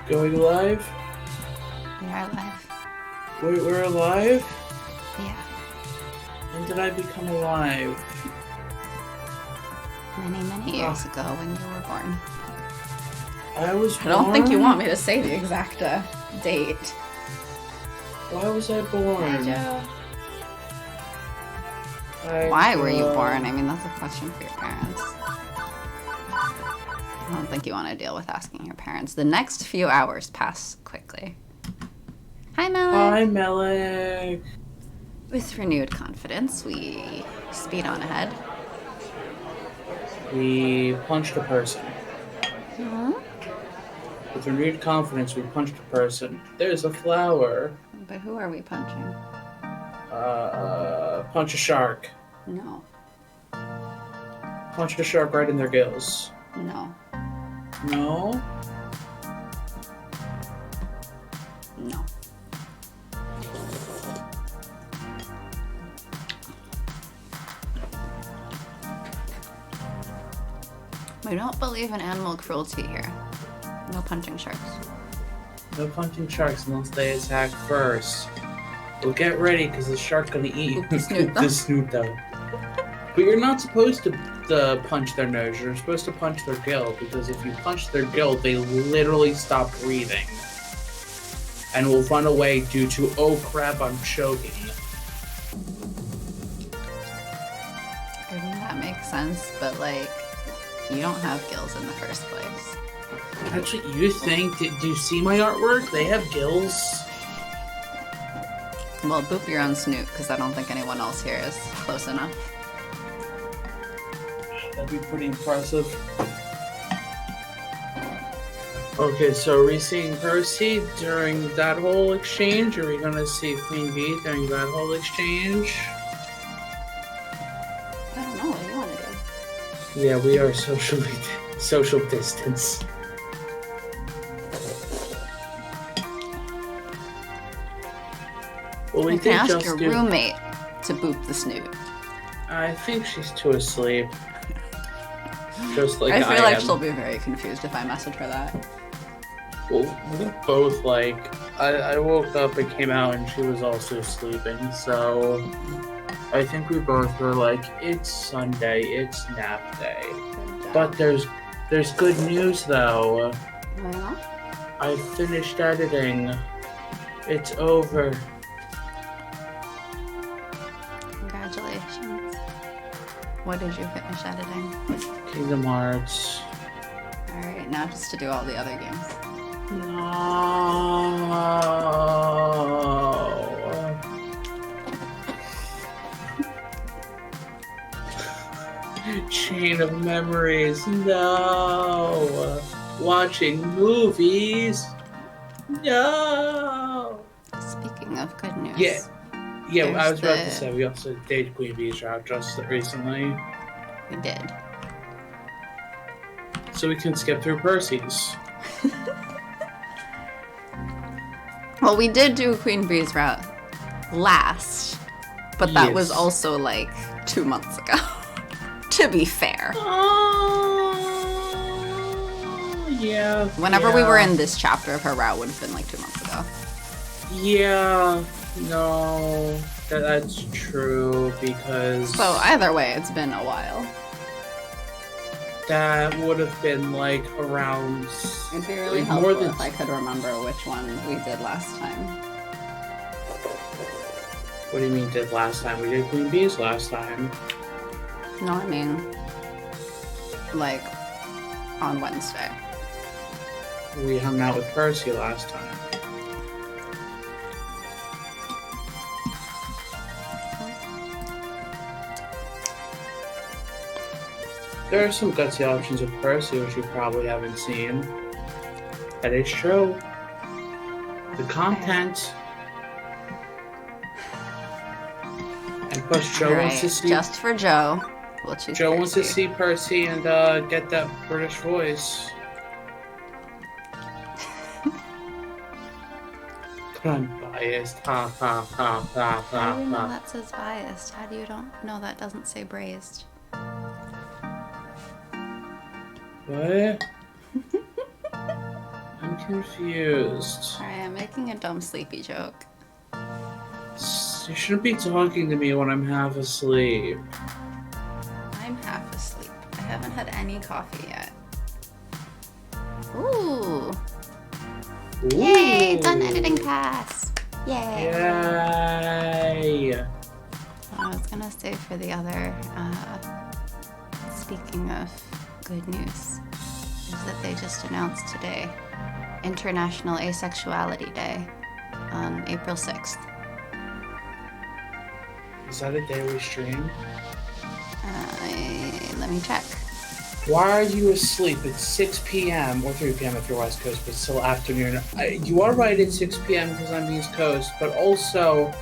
Going live? We are live. Wait, we're alive? Yeah. When did I become alive? Many, many years ago when you were born. I was born? I don't think you want me to say the exact date. Why was I born? Hi, Joe. Why were you born? I mean, that's a question for your parents. I don't think you want to deal with asking your parents. The next few hours pass quickly. Hi, Melick. Hi, Melick. With renewed confidence, we speed on ahead. We punched a person. Hmm? With renewed confidence, we punched a person. There's a flower. But who are we punching? Punch a shark. No. Punch a shark right in their gills. No. No? No. We don't believe in animal cruelty here. No punching sharks. No punching sharks unless they attack first. Well, get ready, because the shark's gonna eat the snoot, the snoot, though. But you're not supposed to punch their nose. You're supposed to punch their gill, because if you punch their gill, they literally stop breathing. And will run away due to, oh crap, I'm choking. I think that makes sense, but like, you don't have gills in the first place. Actually, you think, do you see my artwork? They have gills. Well, boop your own snoot, because I don't think anyone else here is close enough. That'd be pretty impressive. Okay, so are we seeing Percy during that whole exchange? Or are we gonna see Queen Bee during that whole exchange? I don't know, what do you want to do? Yeah, we are social distance. Well, we You can did ask your roommate to boop the snoot. I think she's too asleep. Just like I feel like am. she'll be very confused if I message her that. Well, we both, like, I woke up and came out and she was also sleeping, so I think we both were like, it's Sunday, it's nap day. But there's good news, though. Yeah? I finished editing. It's over. Congratulations. What did you finish editing? Kingdom Hearts. Alright, now just to do all the other games. No. Chain of memories. No. Watching movies. No. Speaking of good news. Yeah, I was about to say, we also did Queen Bee's route just recently. We did. So we can skip through Percy's. Well, we did do Queen Bee's route last, but that was also like 2 months ago. To be fair. Yeah. Whenever we were in this chapter of her route would have been like 2 months ago. Yeah. No, that's true, because... So either way, it's been a while. That would have been like around... It'd be really helpful if I could remember which one we did last time. What do you mean did last time? We did Queen Bee's last time. No, I mean, like, on Wednesday. We hung out with Percy last time. There are some gutsy options with Percy which you probably haven't seen. That is true. The content. And plus Joe wants to see... Just for Joe, we'll choose Joe Percy. wants to see Percy and get that British voice. I'm biased. Ha ha ha ha ha. How do you know that says biased? How do you don't know that doesn't say braised? What? I'm confused. Sorry, I'm making a dumb sleepy joke. You shouldn't be talking to me when I'm half asleep. I'm half asleep. I haven't had any coffee yet. Ooh. Yay, done editing class. Yay. Yay. I was gonna say for the other, speaking of good news, is that they just announced today International Asexuality Day on April 6th. Is that a day we stream? Let me check. Why are you asleep at 6 p.m. or 3 p.m. if you're West Coast, but still afternoon? You are right at 6 p.m. because I'm East Coast, but also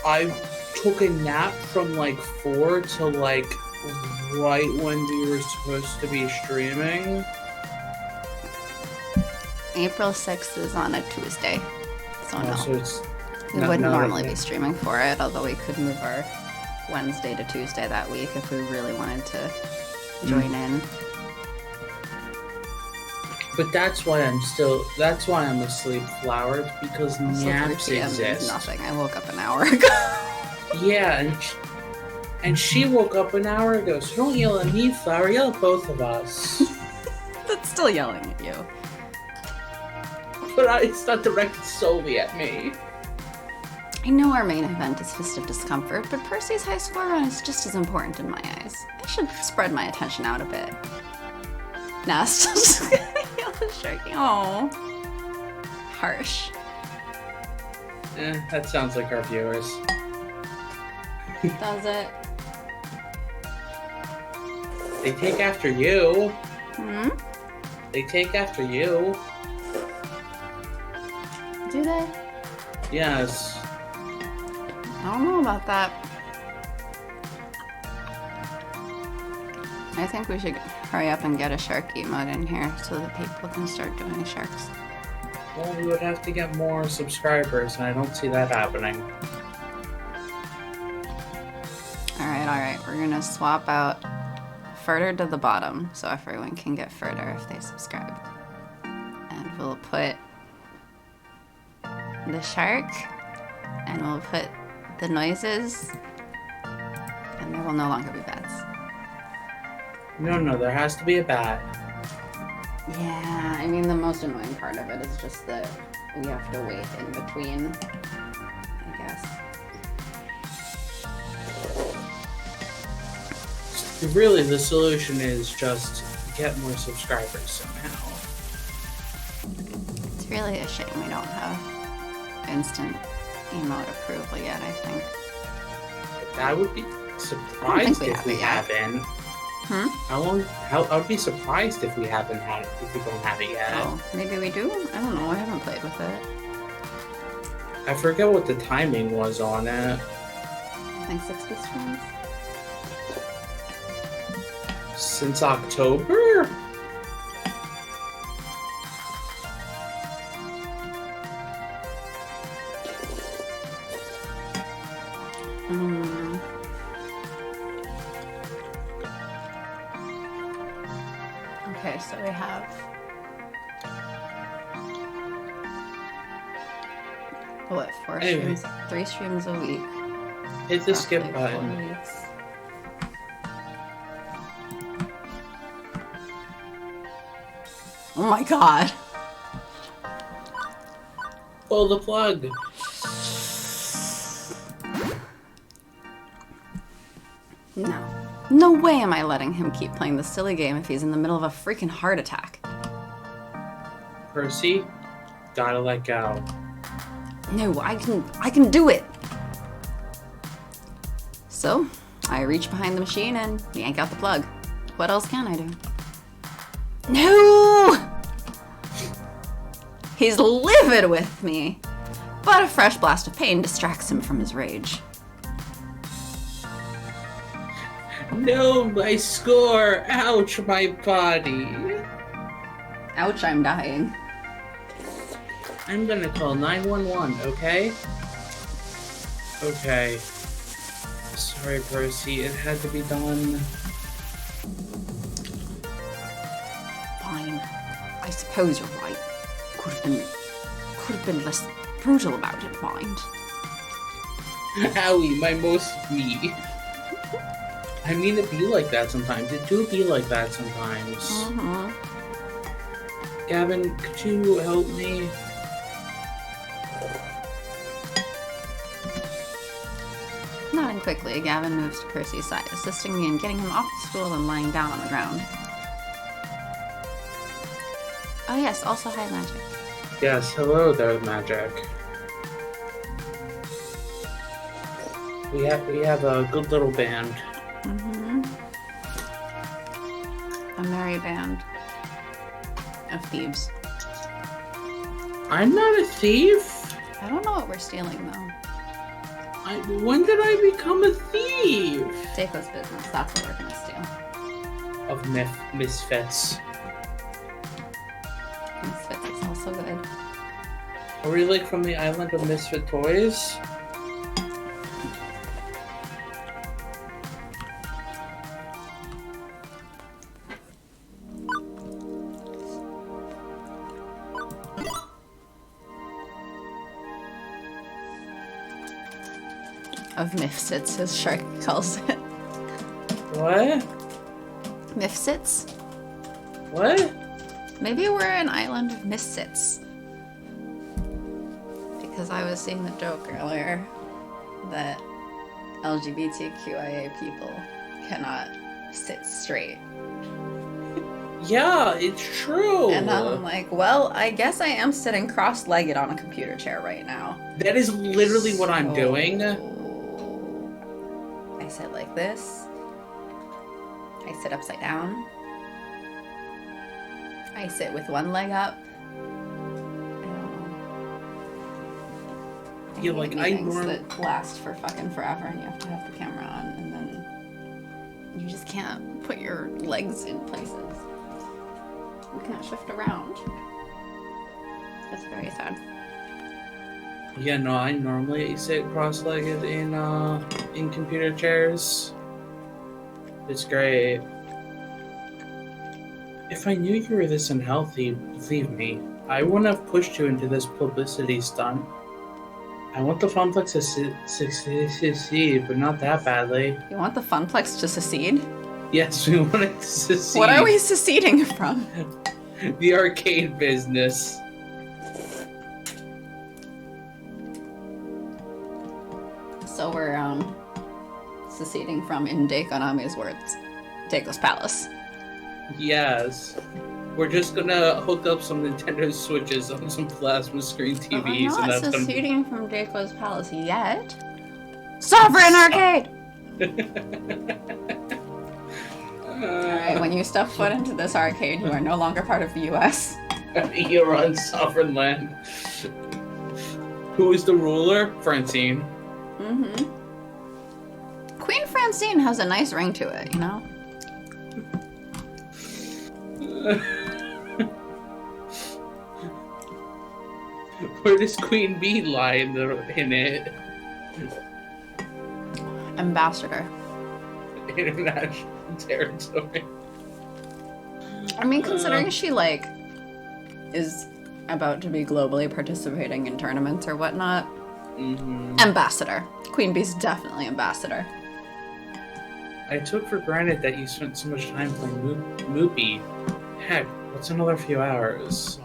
I took a nap from like 4 to like right when we were supposed to be streaming. April 6th is on a Tuesday, so no. So it's We wouldn't normally be streaming for it, although we could move our Wednesday to Tuesday that week if we really wanted to join in. But that's why I'm asleep, Flowered, because naps 3 p.m. exist. is nothing. I woke up an hour ago. Yeah, and she woke up an hour ago, so don't yell at me, Flower, yell at both of us. That's still yelling at you. But it's not directed solely at me. I know our main event is Fist of Discomfort, but Percy's high score run is just as important in my eyes. I should spread my attention out a bit. Nah, still just gonna yell at Sharky. Oh, harsh. That sounds like our viewers. Does it? They take after you. Hmm? They take after you. Do they? Yes. I don't know about that. I think we should hurry up and get a shark emote in here so that people can start doing sharks. Well, we would have to get more subscribers, and I don't see that happening. Alright, we're gonna swap out further to the bottom so everyone can get further if they subscribe. And we'll put the shark, and we'll put the noises, and there will no longer be bats. No, there has to be a bat. Yeah, I mean the most annoying part of it is just that we have to wait in between, I guess. Really, the solution is just get more subscribers somehow. It's really a shame we don't have instant emote approval yet, I think. I would be surprised if we haven't. Hmm? I would be surprised if we haven't had it, if we don't have it yet. Oh, maybe we do? I don't know, I haven't played with it. I forget what the timing was on it. I think 60 streams. Since October? Okay, so we have what, 4 streams? 3 streams a week. Hit the skip Roughly button. 4 weeks. Oh my god. Pull the plug. No. No way am I letting him keep playing this silly game if he's in the middle of a freaking heart attack. Percy, gotta let go. No, I can do it. So, I reach behind the machine and yank out the plug. What else can I do? No! He's livid with me, but a fresh blast of pain distracts him from his rage. No, my score! Ouch, my body! Ouch, I'm dying. I'm gonna call 911, okay? Okay. Sorry, Percy, it had to be done. Fine. I suppose you're right. and could have been less brutal about it, mind. Howie, my most me. I mean, it be like that sometimes. It do be like that sometimes. Mm-hmm. Gavin, could you help me? Nodding quickly, Gavin moves to Percy's side, assisting me in getting him off the stool and lying down on the ground. Oh yes, also hi, Magic. Yes, hello there, Magic. We have a good little band. Mm-hmm. A merry band of thieves. I'm not a thief. I don't know what we're stealing, though. When did I become a thief? Daco's business, that's what we're gonna steal. Of misfits. Misfits is also good. Are we like from the island of misfit toys? Of Mifsits, as Sharky calls it. What? Mifsits? What? Maybe we're an island of Misfits. Because I was seeing the joke earlier that LGBTQIA people cannot sit straight. Yeah, it's true. And I'm like, well, I guess I am sitting cross-legged on a computer chair right now. That is literally what I'm doing. I sit like this. I sit upside down. I sit with one leg up. I don't know. Yeah, like I that last for fucking forever, and you have to have the camera on, and then you just can't put your legs in places. You can't shift around. That's very sad. Yeah, no, I normally sit cross-legged in computer chairs. It's great. If I knew you were this unhealthy, believe me, I wouldn't have pushed you into this publicity stunt. I want the Funplex to succeed, but not that badly. You want the Funplex to secede? Yes, we want it to succeed. What are we seceding from? The arcade business. So we're seceding from, in Konami's words, Daiko's Palace. Yes. We're just gonna hook up some Nintendo Switches on some plasma screen TVs, I'm and not that's seceding from Daiko's Palace yet. Sovereign Arcade! Alright, when you step foot into this arcade, you are no longer part of the US. You're on sovereign land. Who is the ruler? Francine. Mm-hmm. Queen Francine has a nice ring to it, you know? Where does Queen Bee lie in it? Ambassador. International territory. I mean, considering she, like, is about to be globally participating in tournaments or whatnot. Mm-hmm. Ambassador. Queen Bee's definitely ambassador. I took for granted that you spent so much time playing Moopy. Heck, what's another few hours?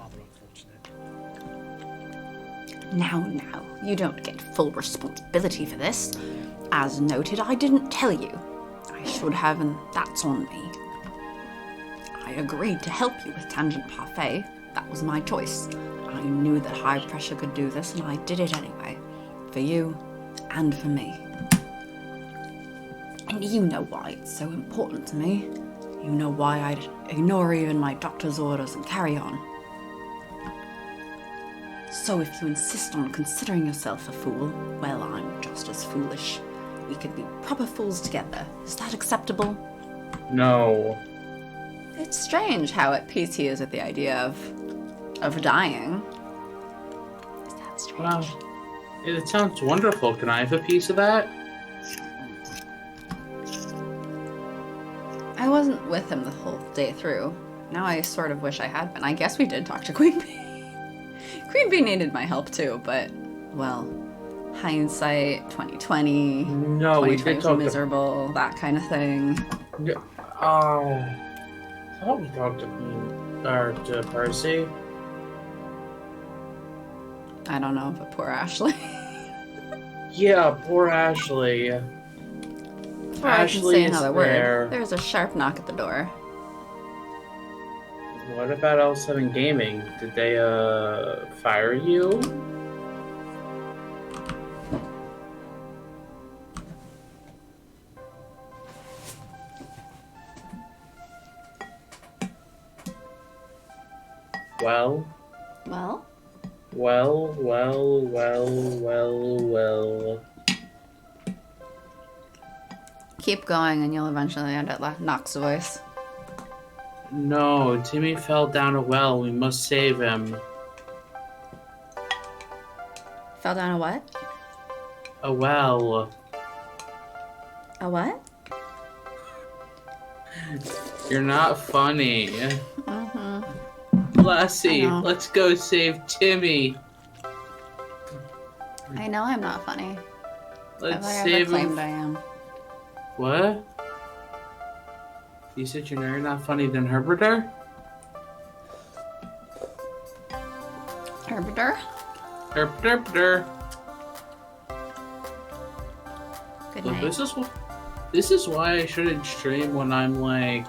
Now, you don't get full responsibility for this. As noted, I didn't tell you. I should have, and that's on me. I agreed to help you with Tangent Parfait. That was my choice. I knew that High Pressure could do this, and I did it anyway. For you, and for me. And you know why it's so important to me. You know why I'd ignore even my doctor's orders and carry on. So if you insist on considering yourself a fool, well, I'm just as foolish. We could be proper fools together. Is that acceptable? No. It's strange how at peace he is with the idea of dying. Is that strange? Wow. It sounds wonderful. Can I have a piece of that? I wasn't with him the whole day through. Now I sort of wish I had been. I guess we did talk to Queen Bee. Queen Bee needed my help too, but, well, hindsight, 2020, No, we 2020 did was talk miserable, that kind of thing. I thought we talked to Queen, or to Percy. I don't know, but poor Ashley. Yeah, poor Ashley. Before I can say another word, there's a sharp knock at the door. What about L7 Gaming? Did they, fire you? Well? Well? Well. Keep going and you'll eventually end at Nox's voice. No, Timmy fell down a well. We must save him. Fell down a what? A well. A what? You're not funny. Mm-hmm. Lassie, let's go save Timmy. I know I'm not funny. Let's Have I save ever him. claimed I am? What? You said you know you're not funny, then Herberter? Herberter? Herberter. Good Look, night. this is why I shouldn't stream when I'm like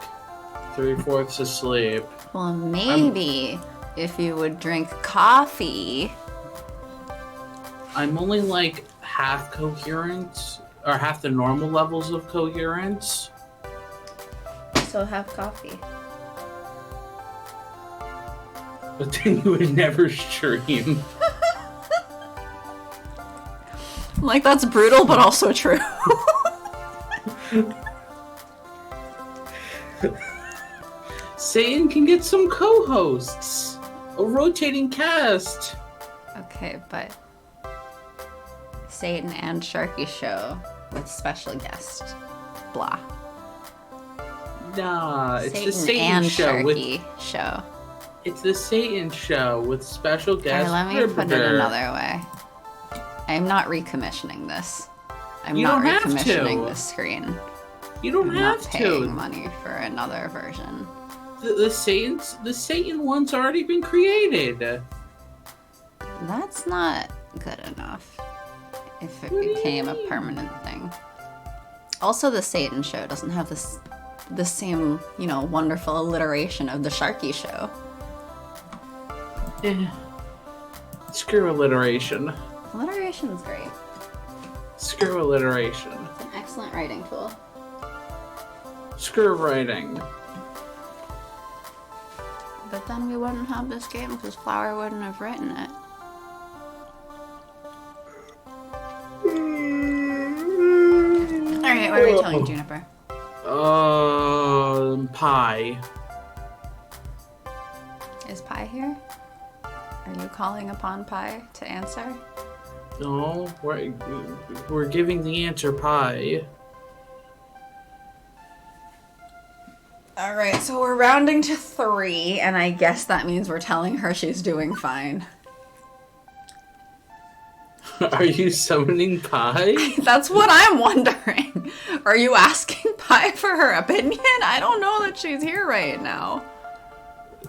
3/4 asleep. Well, maybe if you would drink coffee. I'm only like half coherent, or half the normal levels of coherence. So have coffee. But then you would never stream. Like, that's brutal, but also true. Satan can get some co-hosts. A rotating cast. Okay, but Satan and Sharky show with special guest. Blah. Nah, it's Satan the Satan and show Sharky show. It's the Satan show with special guest. Let me put it another way. I'm not recommissioning this. I'm You not don't have recommissioning to. this screen. You don't I'm have not paying to. money for another version. The Satan one's already been created. That's not good enough if it What do you became a mean? permanent thing. Also, the Satan show doesn't have the same, wonderful alliteration of the Sharky show. Screw alliteration. Alliteration's great. Screw alliteration. It's an excellent writing tool. Screw writing. But then we wouldn't have this game because Flower wouldn't have written it. Alright, what are we telling Juniper? Pie. Is Pi here? Are you calling upon Pi to answer? No, we're giving the answer pie. Alright, so we're rounding to 3, and I guess that means we're telling her she's doing fine. Are you summoning pie? That's what I'm wondering. Are you asking Pi for her opinion? I don't know that she's here right now.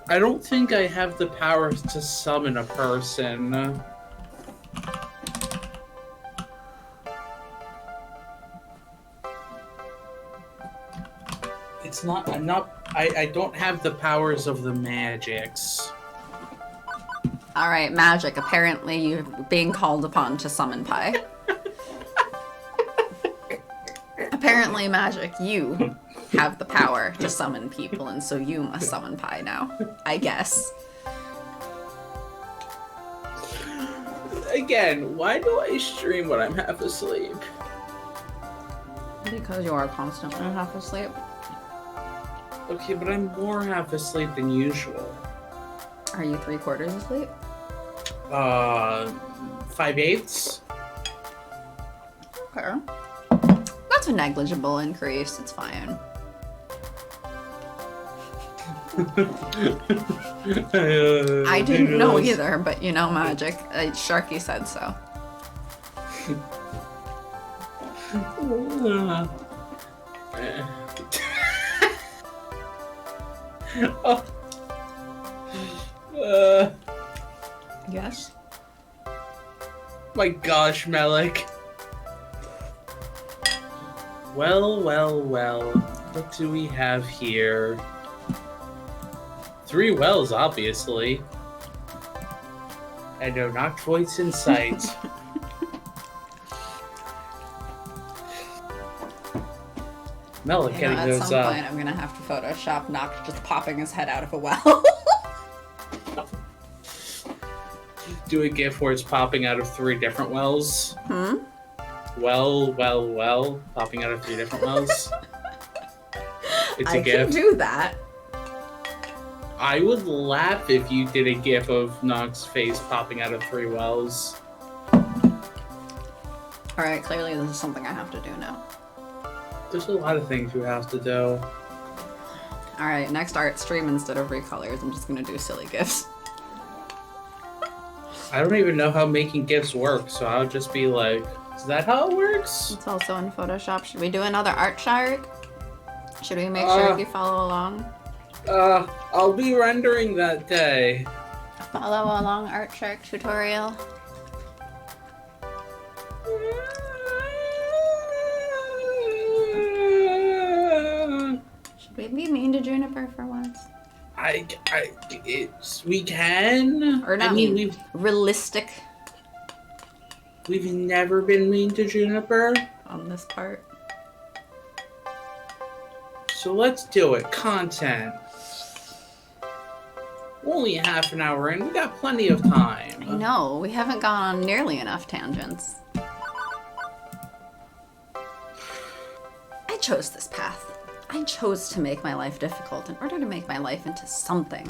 I don't think I have the power to summon a person. I don't have the powers of the magics. Alright, magic. Apparently you're being called upon to summon Pi. Apparently, magic, you have the power to summon people, and so you must summon Pi now. I guess. Again, why do I stream when I'm half asleep? Because you are constantly half asleep. Okay, but I'm more half asleep than usual. Are you 3/4 asleep? 5/8. Okay. That's a negligible increase. It's fine. I didn't know either, but you know magic. Sharky said so. Yes? My gosh, Melik. Well, well, well. What do we have here? 3 wells, obviously. And no knocked voice in sight. Melik getting at those some point I'm gonna have to Photoshop Noct just popping his head out of a well. Do a GIF where it's popping out of 3 different wells. Hmm? Well, well, well. Popping out of 3 different wells. It's a I GIF. can do that. I would laugh if you did a GIF of Noct's face popping out of 3 wells. Alright, clearly this is something I have to do now. There's a lot of things you have to do. Alright, next art stream instead of recolors, I'm just gonna do silly GIFs. I don't even know how making GIFs work, so I'll just be like, is that how it works? It's also in Photoshop. Should we do another art, Shark? Should we make sure you follow along? I'll be rendering that day. Follow along Art Shark tutorial. Should we be mean to Juniper for once? We can. Or not I mean, mean, realistic we've never been mean to Juniper. on this part. So let's do it. Content. Only half an hour in. We got plenty of time. I know, we haven't gone on nearly enough tangents. I chose this path. I chose to make my life difficult in order to make my life into something.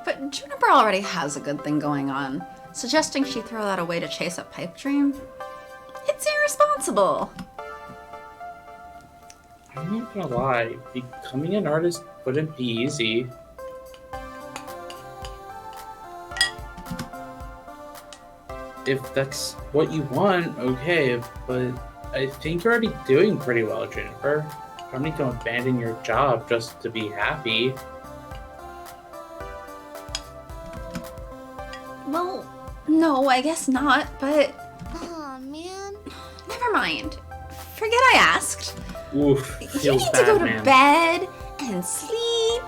But Juniper already has a good thing going on. Suggesting she throw that away to chase a pipe dream? It's irresponsible. I'm not gonna lie. Becoming an artist wouldn't be easy. If that's what you want, okay, but I think you're already doing pretty well, Juniper. You don't need to abandon your job just to be happy. Well, no, I guess not, but... Aw, man. Never mind. Forget I asked. Oof, You feels need bad, to go to man. bed and sleep.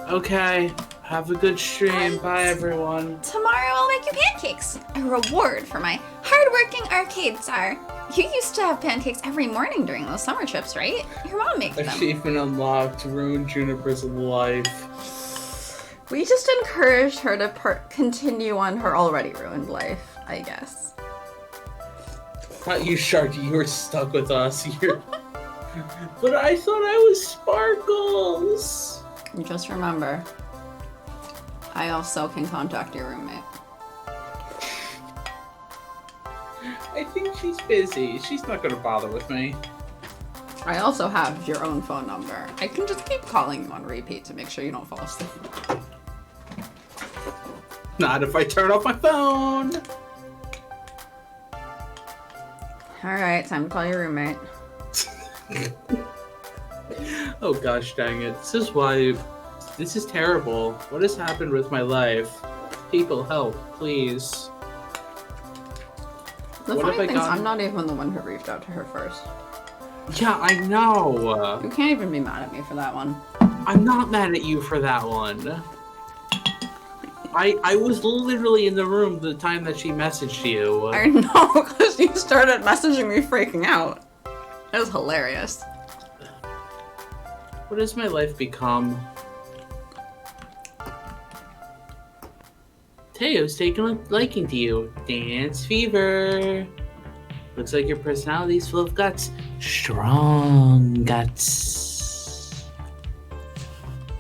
Okay, have a good stream. What? Bye, everyone. Tomorrow I'll make you pancakes. A reward for my hardworking arcade czar. You used to have pancakes every morning during those summer trips, right? Your mom makes them. Achievement unlocked. Ruined Juniper's life. We just encouraged her to continue on her already ruined life, I guess. Not you, Sharky. You were stuck with us. But I thought I was Sparkles. And just remember, I also can contact your roommate. I think she's busy. She's not gonna bother with me. I also have your own phone number. I can just keep calling you on repeat to make sure you don't fall asleep. Not if I turn off my phone. Alright, time to call your roommate. Oh gosh dang it. This is terrible. What has happened with my life? People help, please. The What funny have I thing is, gotten? I'm not even the one who reached out to her first. Yeah, I know. You can't even be mad at me for that one. I'm not mad at you for that one. I was literally in the room the time that she messaged you. I know, because you started messaging me freaking out. It was hilarious. What has my life become? Teo's taking a liking to you. Dance fever. Looks like your personality's full of guts. Strong guts.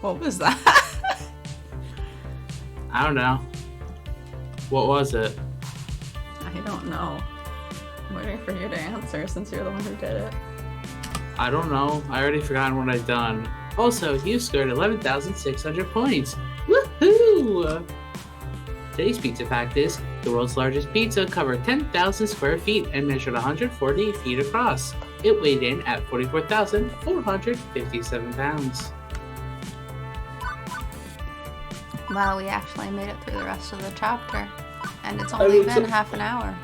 What was that? I don't know. What was it? I don't know. I'm waiting for you to answer since you're the one who did it. I don't know. I already forgotten what I've done. Also, you scored 11,600 points. Woohoo! Today's pizza fact is, the world's largest pizza covered 10,000 square feet and measured 140 feet across. It weighed in at 44,457 pounds. Wow, we actually made it through the rest of the chapter. And it's only been half an hour.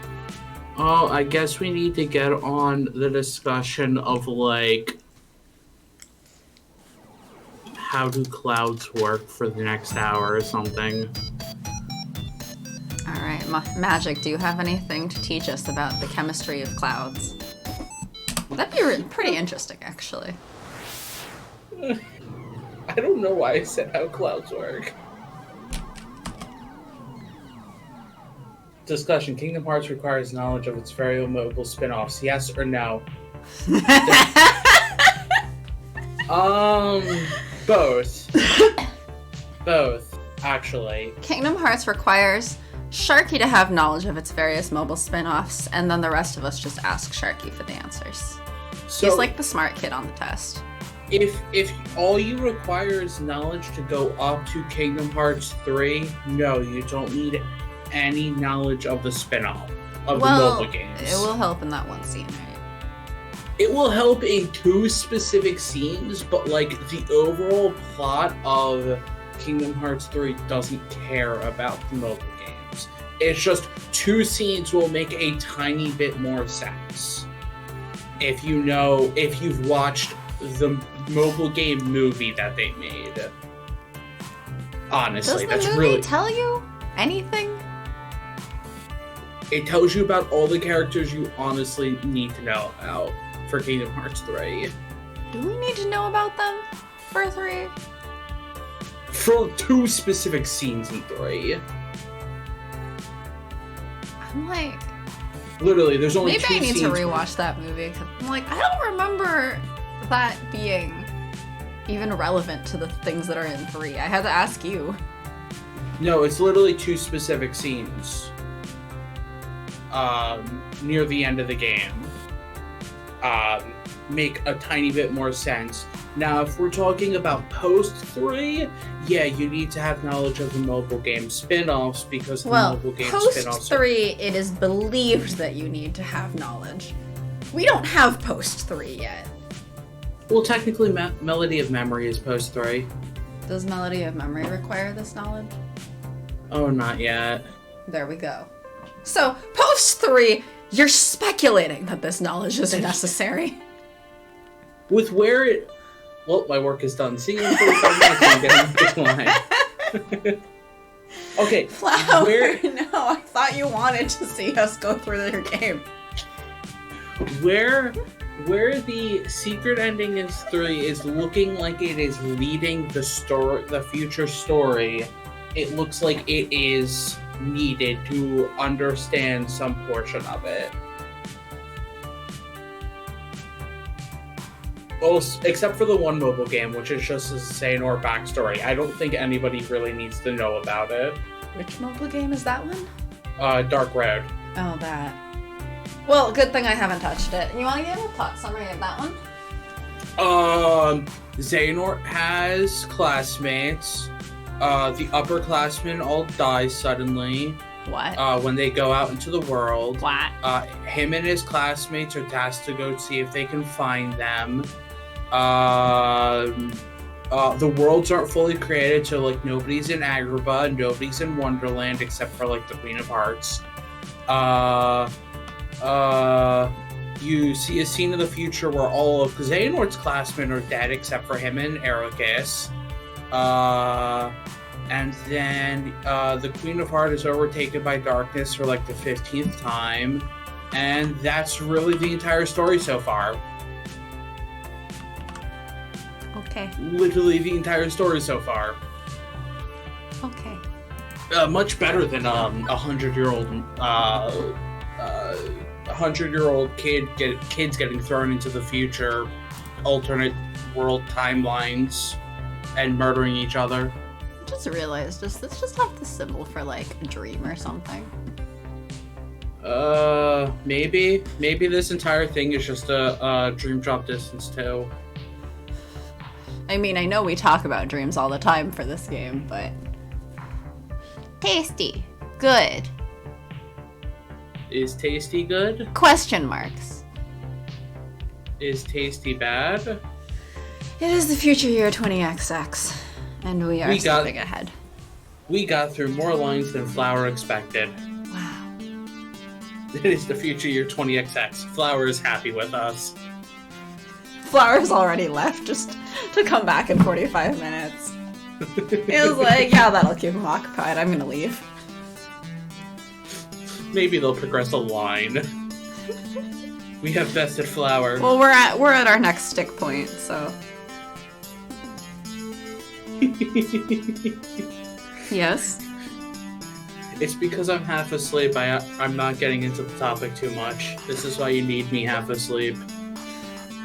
Oh, I guess we need to get on the discussion of, like, how do clouds work for the next hour or something. All right, Magic, do you have anything to teach us about the chemistry of clouds? That'd be pretty interesting, actually. I don't know why I said how clouds work. Discussion. Kingdom Hearts requires knowledge of its very mobile spin-offs. Yes or no? Both. Both, actually. Kingdom Hearts requires Sharky to have knowledge of its various mobile spin-offs, and then the rest of us just ask Sharky for the answers. So, he's like the smart kid on the test. If all you require is knowledge to go up to Kingdom Hearts 3, no, you don't need any knowledge of the spin-off of the mobile games. It will help in that one scene, right? It will help in 2 specific scenes, but like the overall plot of Kingdom Hearts 3 doesn't care about the mobile games. It's just 2 scenes will make a tiny bit more sense. If you've watched the mobile game movie that they made. Honestly, does the movie tell you anything? It tells you about all the characters you honestly need to know about for Kingdom Hearts 3. Do we need to know about them for 3? For 2 specific scenes in 3. I'm like... Literally, there's only 2 scenes. Maybe I need to rewatch that movie, because I'm like, I don't remember that being even relevant to the things that are in 3. I had to ask you. No, it's literally 2 specific scenes. Near the end of the game. Make a tiny bit more sense. Now, if we're talking about post 3, yeah, you need to have knowledge of the mobile game spin-offs because the mobile game spin-offs... post 3, it is believed that you need to have knowledge. We don't have post 3 yet. Well, technically, Melody of Memory is post 3. Does Melody of Memory require this knowledge? Oh, not yet. There we go. So, post 3, you're speculating that this knowledge is necessary. With where it... Well, my work is done. See you in 45 minutes when I'm getting this line. Okay, Flower, no, I thought you wanted to see us go through your game. Where the secret ending in 3 is looking like it is leading the future story, it looks like it is needed to understand some portion of it. Well, except for the one mobile game, which is just a Xehanort backstory. I don't think anybody really needs to know about it. Which mobile game is that one? Dark Road. Oh, that. Well, good thing I haven't touched it. You want to give a plot summary of that one? Xehanort has classmates. The upperclassmen all die suddenly. What? When they go out into the world. What? Him and his classmates are tasked to go see if they can find them. The worlds aren't fully created, so like nobody's in Agrabah, nobody's in Wonderland except for like the Queen of Hearts. You see a scene in the future where all of Xehanort's classmen are dead except for him and Ericus. And then the Queen of Heart is overtaken by darkness for like the 15th time. And that's really the entire story so far. Okay. Literally the entire story so far. Okay. Much better than 100-year-old kids getting thrown into the future, alternate world timelines, and murdering each other. I just realized, does this just have the symbol for like a dream or something? Maybe this entire thing is just a dream drop distance too. I I mean, I know we talk about dreams all the time for this game, but... Tasty. Good. Is tasty good? Question marks. Is tasty bad? It is the future year 20XX, and we are stepping ahead. We got through more lines than Flower expected. Wow. It is the future year 20XX. Flower is happy with us. Flower's already left just to come back in 45 minutes. He was like, yeah, that'll keep him occupied. I'm gonna leave. Maybe they'll progress a line. We have bested Flower. Well, we're at our next stick point, so. Yes? It's because I'm half asleep. I'm not getting into the topic too much. This is why you need me half asleep.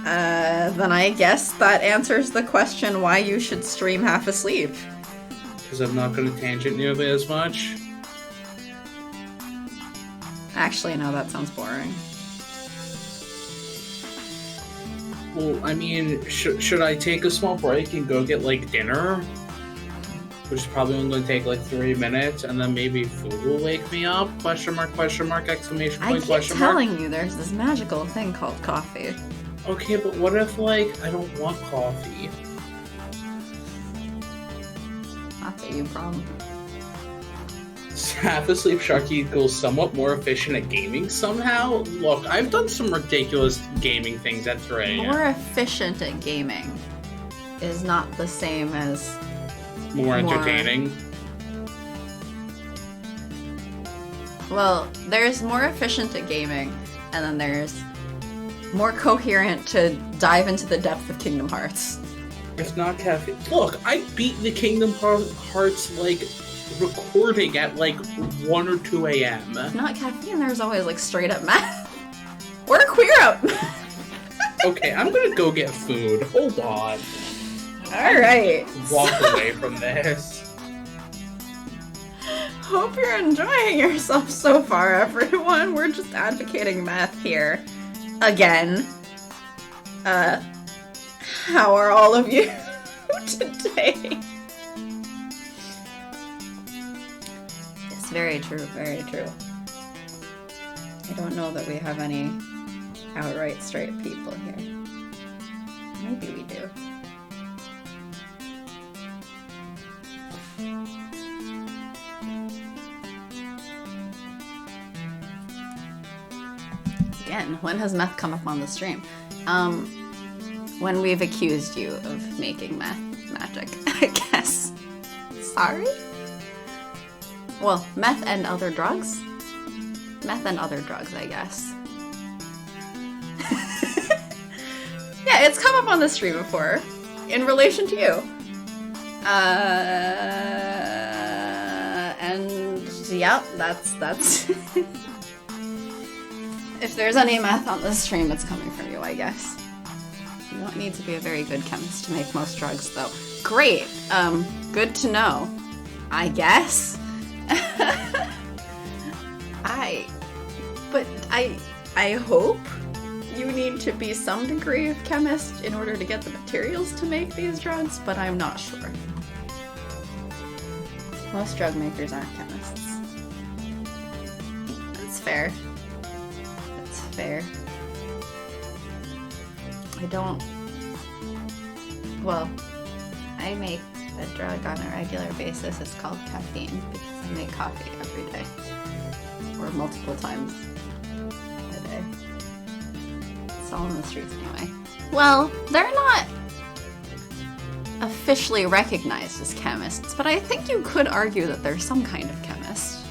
Then I guess that answers the question why you should stream half asleep. Because I'm not going to tangent nearly as much. Actually, no, that sounds boring. Well, I mean, should I take a small break and go get, like, dinner? Which is probably only going to take, like, 3 minutes, and then maybe food will wake me up? Question mark, exclamation point, question mark? I keep telling you, there's this magical thing called coffee. Okay, but what if, like, I don't want coffee? That's a you problem. Half asleep Sharky equals somewhat more efficient at gaming somehow? Look, I've done some ridiculous gaming things at 3 a.m. More efficient at gaming is not the same as... More entertaining? Well, there's more efficient at gaming, and then there's more coherent to dive into the depth of Kingdom Hearts. It's not caffeine. Look, I beat the Kingdom Hearts, like, recording at, like, 1 or 2 a.m. If not caffeine, there's always, like, straight up math. Or queer up. Okay, I'm gonna go get food. Hold on. Alright. Walk away from this. Hope you're enjoying yourself so far, everyone. We're just advocating math here. Again. How are all of you today? Yes, very true, very true. I don't know that we have any outright straight people here. Maybe we do. Again, when has meth come up on the stream? When we've accused you of making meth magic, I guess. Sorry? Well, meth and other drugs? Meth and other drugs, I guess. Yeah, it's come up on the stream before, in relation to you. And yep, that's If there's any meth on the stream, it's coming from you, I guess. You don't need to be a very good chemist to make most drugs, though. Great. Good to know. I guess. I hope you need to be some degree of chemist in order to get the materials to make these drugs, but I'm not sure. Most drug makers aren't chemists. That's fair. That's fair. Well, I make a drug on a regular basis. It's called caffeine because I make coffee every day. Or multiple times a day. It's all in the streets anyway. Well, they're not officially recognized as chemists, but I think you could argue that they're some kind of chemist.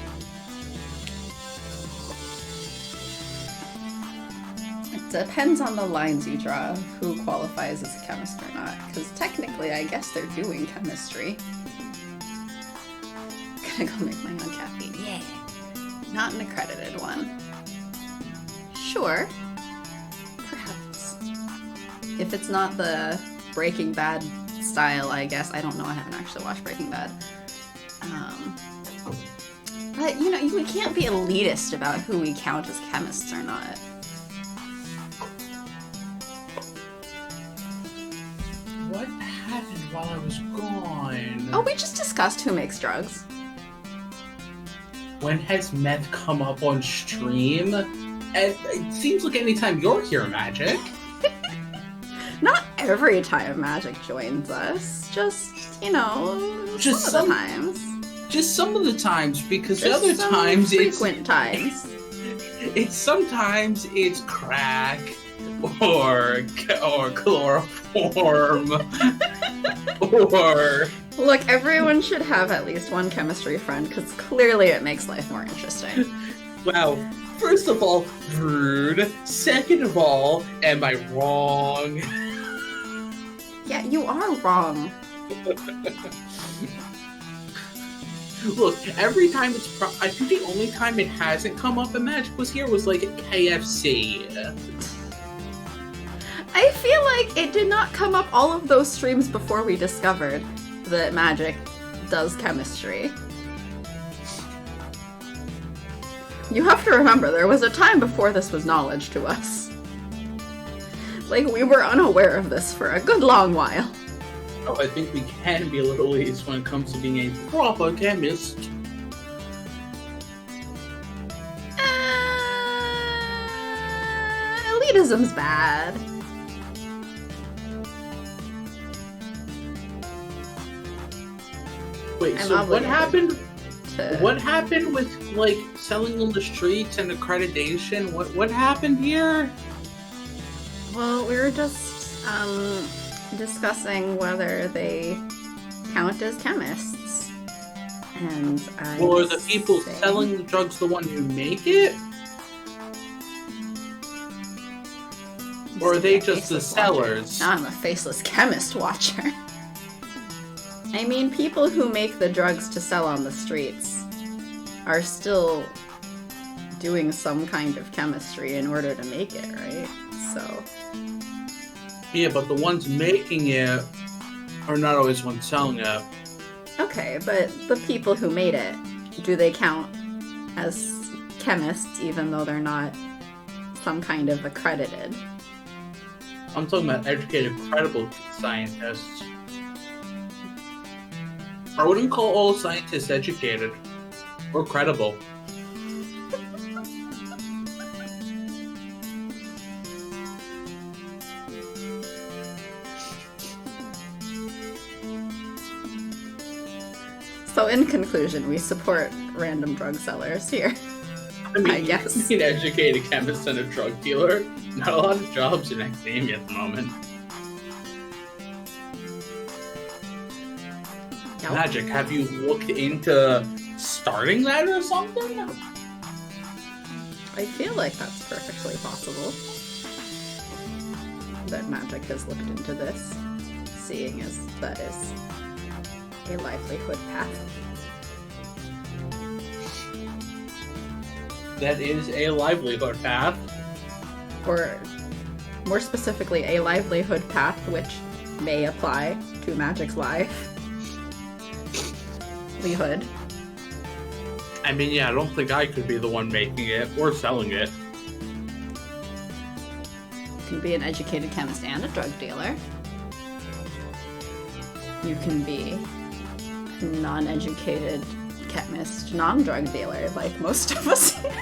It depends on the lines you draw of who qualifies as a chemist or not, because technically I guess they're doing chemistry. I'm gonna go make my own caffeine, yeah! Not an accredited one. Sure. Perhaps. If it's not the Breaking Bad style, I guess. I don't know, I haven't actually watched Breaking Bad. But, you know, we can't be elitist about who we count as chemists or not. What happened while I was gone. Oh, we just discussed who makes drugs. When has meth come up on stream? It seems like anytime you're here, Magic. Not every time Magic joins us. Just, you know, Just some of the times. Just some of the times, because Just the other some times frequent times. It's sometimes it's crack or chloroform or Look, everyone should have at least one chemistry friend, because clearly it makes life more interesting. well, first of all, rude. Second of all, am I wrong? Yeah, you are wrong. Look, every time I think the only time it hasn't come up and Magic was here was like at KFC. I feel like it did not come up all of those streams before we discovered that Magic does chemistry. You have to remember, there was a time before this was knowledge to us. Like, we were unaware of this for a good long while. Oh, I think we can be a little elitist when it comes to being a proper chemist. Elitism's bad. Wait, I'm so what happened? to... What happened with like selling on the streets and accreditation? What happened here? Well, we were just discussing whether they count as chemists. And Or are the people selling the drugs the ones who make it? Or are they just the sellers? Now I'm a faceless chemist watcher. I mean, people who make the drugs to sell on the streets are still doing some kind of chemistry in order to make it, right? So... Yeah, but the ones making it are not always ones selling it. Okay, but the people who made it, do they count as chemists even though they're not some kind of accredited? I'm talking about educated, credible scientists. I wouldn't call all scientists educated or credible. So in conclusion, we support random drug sellers here. I guess. You can be an educated chemist and a drug dealer. Not a lot of jobs in academia at the moment. Nope. Magic, have you looked into starting that or something? I feel like that's perfectly possible. That Magic has looked into this, seeing as that is a livelihood path. That is a livelihood path. Or, more specifically, a livelihood path which may apply to Magic's livelihood. I mean, yeah, I don't think I could be the one making it or selling it. You can be an educated chemist and a drug dealer. You can be a non-educated chemist, non-drug dealer, like most of us here.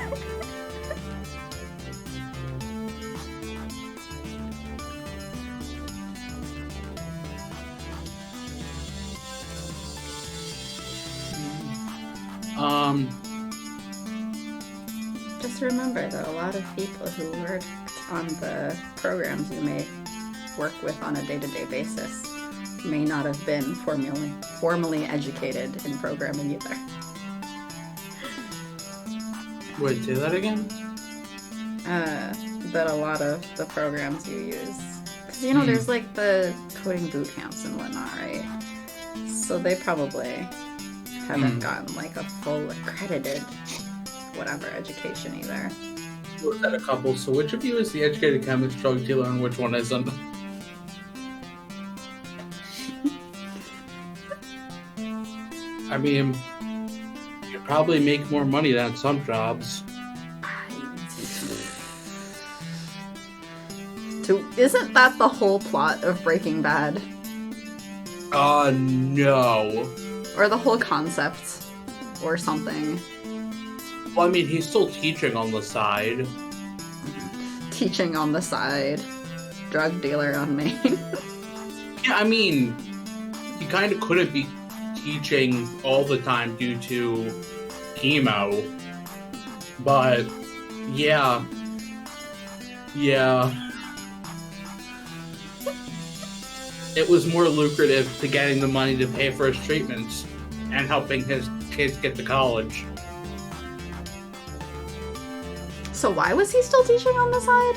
Just remember that a lot of people who work on the programs you may work with on a day-to-day basis may not have been formally educated in programming either. Wait, say that again? That a lot of the programs you use, because you know there's like the coding boot camps and whatnot, right? So they probably haven't gotten like a full accredited whatever education either. Was that a couple? So which of you is the educated chemist, drug dealer, and which one isn't? I mean, you probably make more money than some jobs. Isn't that the whole plot of Breaking Bad? No. Or the whole concept, or something. Well, I mean, he's still teaching on the side. Teaching on the side. Drug dealer on Maine. Yeah, I mean, he kind of couldn't be teaching all the time due to chemo. But, yeah. Yeah. It was more lucrative to getting the money to pay for his treatments and helping his kids get to college. So why was he still teaching on the side?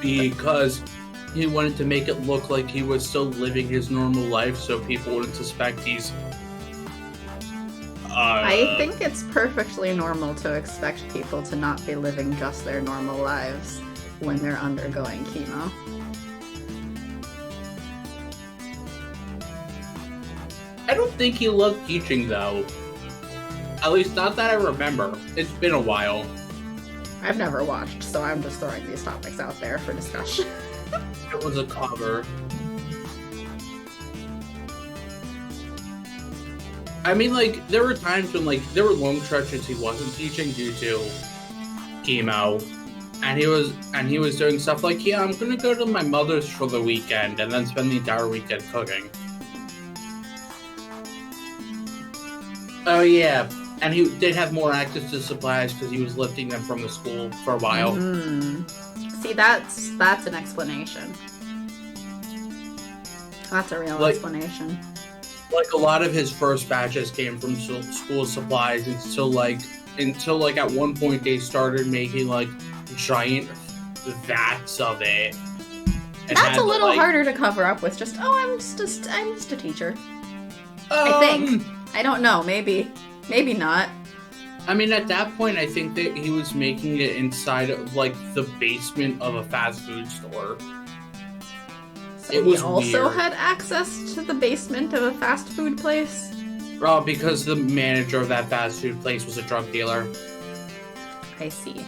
Because he wanted to make it look like he was still living his normal life so people wouldn't suspect he's... I think it's perfectly normal to expect people to not be living just their normal lives when they're undergoing chemo. I don't think he loved teaching, though. At least not that I remember. It's been a while. I've never watched, so I'm just throwing these topics out there for discussion. It was a cover. I mean, like, there were times when, like, there were long stretches he wasn't teaching due to chemo. And he was doing stuff like, yeah, I'm gonna go to my mother's for the weekend and then spend the entire weekend cooking. Oh, yeah. And he did have more access to supplies because he was lifting them from the school for a while. See, that's an explanation. That's a real explanation. Like, a lot of his first batches came from school supplies until at one point they started making, like, giant vats of it. That's a little harder to cover up with just, I'm just a teacher. I think. I don't know, maybe not. I mean, at that point, I think that he was making it inside of, like, the basement of a fast food store. So he also had access to the basement of a fast food place? Well, because the manager of that fast food place was a drug dealer. I see.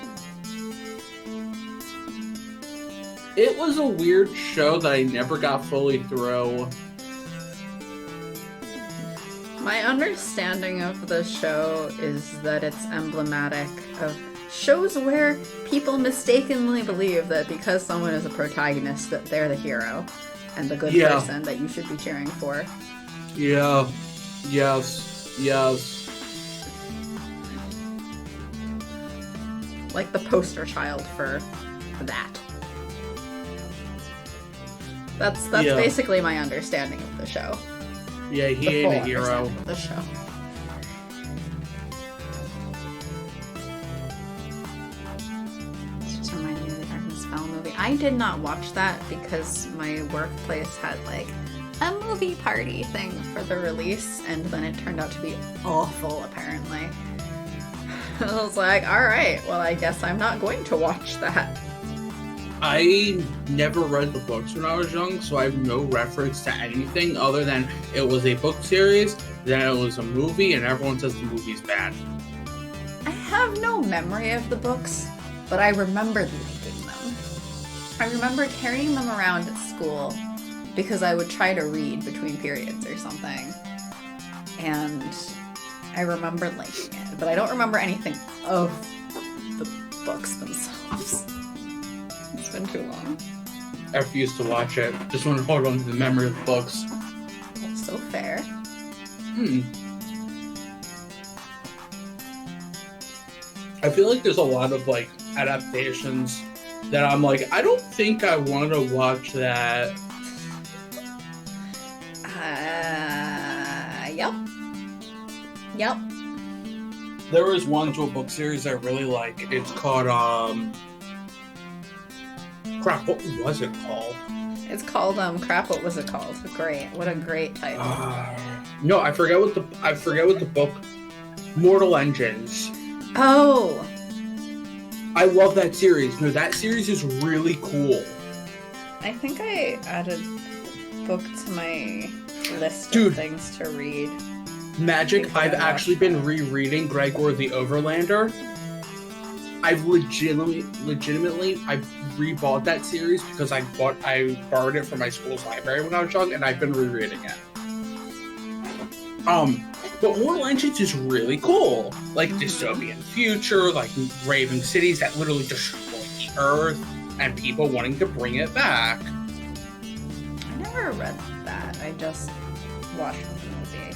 It was a weird show that I never got fully through. My understanding of the show is that it's emblematic of shows where people mistakenly believe that because someone is a protagonist that they're the hero and the good person that you should be cheering for. Yeah. Yes. Like the poster child for that. That's basically my understanding of the show. Yeah, he ain't a hero. The show. This just reminded me of the Darkness Fell movie. I did not watch that because my workplace had like a movie party thing for the release, and then it turned out to be awful, apparently. I was like, alright, well, I guess I'm not going to watch that. I never read the books when I was young, so I have no reference to anything other than it was a book series, then it was a movie, and everyone says the movie's bad. I have no memory of the books, but I remember liking them. I remember carrying them around at school because I would try to read between periods or something. And I remember liking it, but I don't remember anything of the books themselves. It's been too long. I refuse to watch it. Just want to hold on to the memory of the books. That's so fair. I feel like there's a lot of, like, adaptations that I'm like, I don't think I want to watch that. Yep. There was one to a book series I really like. It's called, crap, what was it called? It's called, crap, what was it called? Great. What a great title. No, I forget what the book, Mortal Engines. Oh! I love that series. No, that series is really cool. I think I added a book to my list of things to read. Magic, I've actually been rereading Gregor the Overlander. I've legitimately, I rebought that series because I borrowed it from my school's library when I was young, and I've been rereading it. But Mortal Engines is really cool. Like, dystopian future, like raving cities that literally destroy the Earth, and people wanting to bring it back. I never read that. I just watched the movie.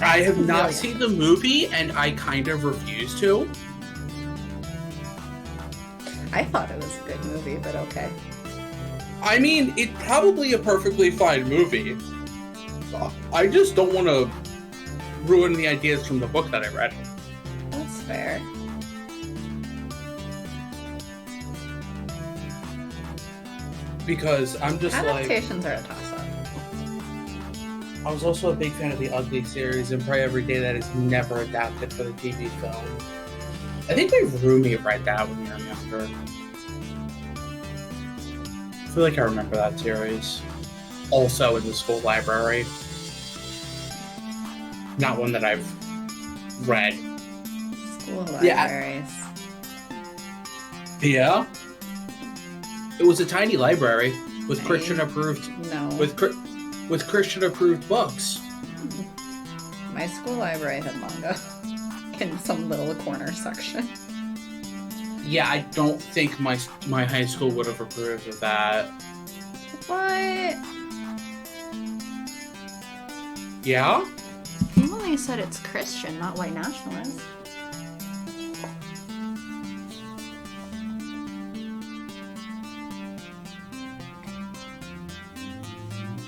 I have not seen the movie, and I kind of refuse to. I thought it was a good movie, but okay. I mean, it's probably a perfectly fine movie. I just don't want to ruin the ideas from the book that I read. That's fair. Because I'm just adaptations are a toss-up. I was also a big fan of the Ugly series and Pray Every Day that is never adapted for the TV film. I think my roommate read that when we were younger. I feel like I remember that series. Also in the school library. Not one that I've read. School libraries. Yeah. It was a tiny library with Christian approved. No. With Christian approved books. My school library had manga in some little corner section. Yeah, I don't think my high school would have approved of that. What? Yeah? You only said it's Christian, not white nationalist.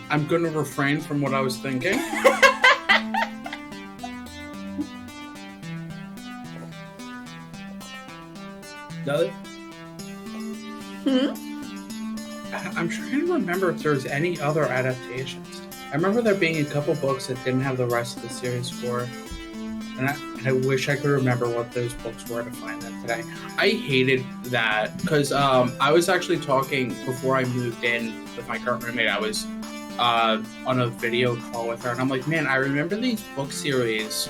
I'm gonna refrain from what I was thinking. No? I'm trying to remember if there's any other adaptations. I remember there being a couple books that didn't have the rest of the series for. And I wish I could remember what those books were to find them today. I hated that because I was actually talking before I moved in with my current roommate. I was on a video call with her, and I'm like, man, I remember these book series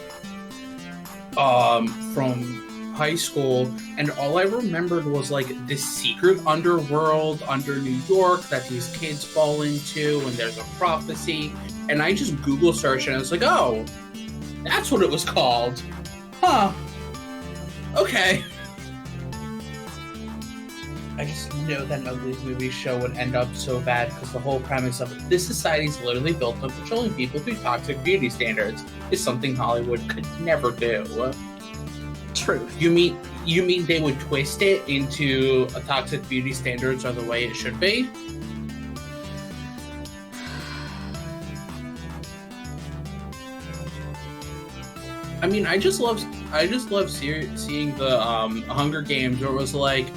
from high school, and all I remembered was like this secret underworld under New York that these kids fall into, and there's a prophecy. And I just Google searched, and I was like, oh, that's what it was called. Huh. Okay. I just know that an Ugly movie show would end up so bad because the whole premise of it, this society is literally built on controlling people through toxic beauty standards is something Hollywood could never do. Truth. You mean they would twist it into a toxic beauty standards are the way it should be? I mean, I just love seeing the Hunger Games where it was like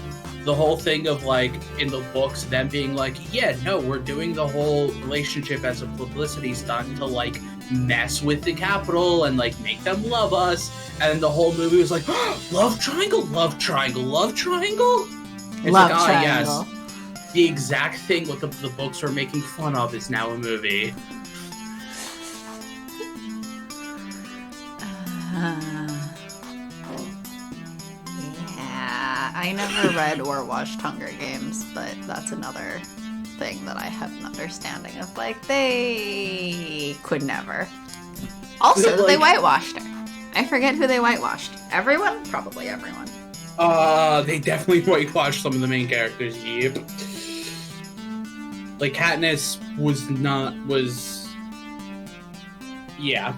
the whole thing of like in the books them being like, yeah, no, we're doing the whole relationship as a publicity stunt to like mess with the Capitol and like make them love us, and the whole movie was like, oh, love triangle, love triangle, love triangle. It's love like, triangle. Yes, the exact thing what the books were making fun of is now a movie. Yeah, I never read or watched Hunger Games, but that's another thing that I have an understanding of. Like, they could never. Also, like, they whitewashed her. I forget who they whitewashed. Everyone? Probably everyone. They definitely whitewashed some of the main characters, yep. Like, Katniss yeah.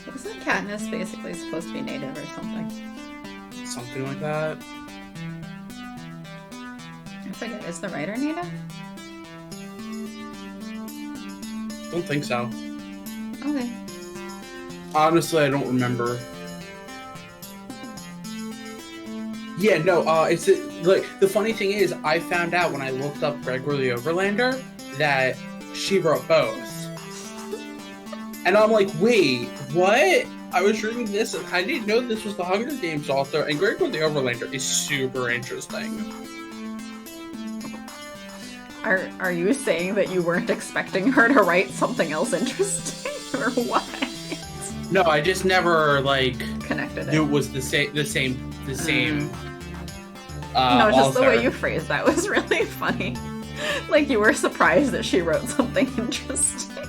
Wasn't Katniss basically supposed to be native or something? Something like that. I forget, is the writer native? Don't think so. Okay. Honestly, I don't remember. Yeah, no, it's like the funny thing is, I found out when I looked up Gregor the Overlander that she wrote both. And I'm like, wait, what? I was reading this and I didn't know this was the Hunger Games author, and Gregor the Overlander is super interesting. Are you saying that you weren't expecting her to write something else interesting, or what? No, I just never, like, connected it. It was the same. No, just the author. way you phrased that was really funny. Like you were surprised that she wrote something interesting.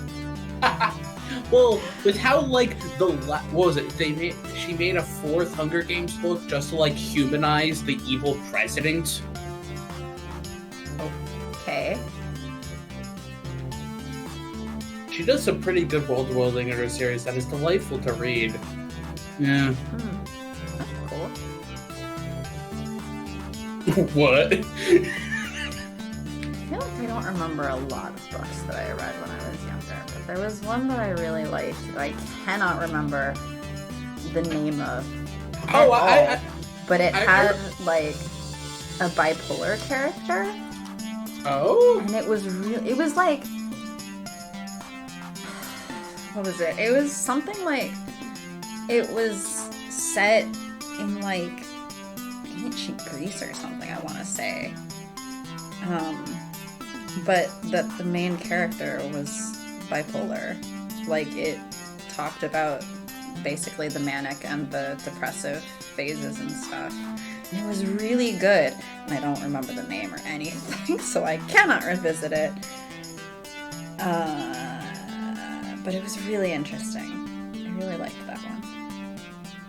Well, with how like what was it? She made a 4th Hunger Games book just to like humanize the evil president. Okay. She does some pretty good world building in her series that is delightful to read. Yeah. That's cool. What? I feel like I don't remember a lot of books that I read when I was younger, but there was one that I really liked that I cannot remember the name of. But it had like a bipolar character. Oh. And it was like, what was it? It was something like, it was set in like ancient Greece or something, I want to say. But the main character was bipolar. Like, it talked about basically the manic and the depressive phases and stuff. And it was really good. And I don't remember the name or anything, so I cannot revisit it. But it was really interesting. I really liked that one.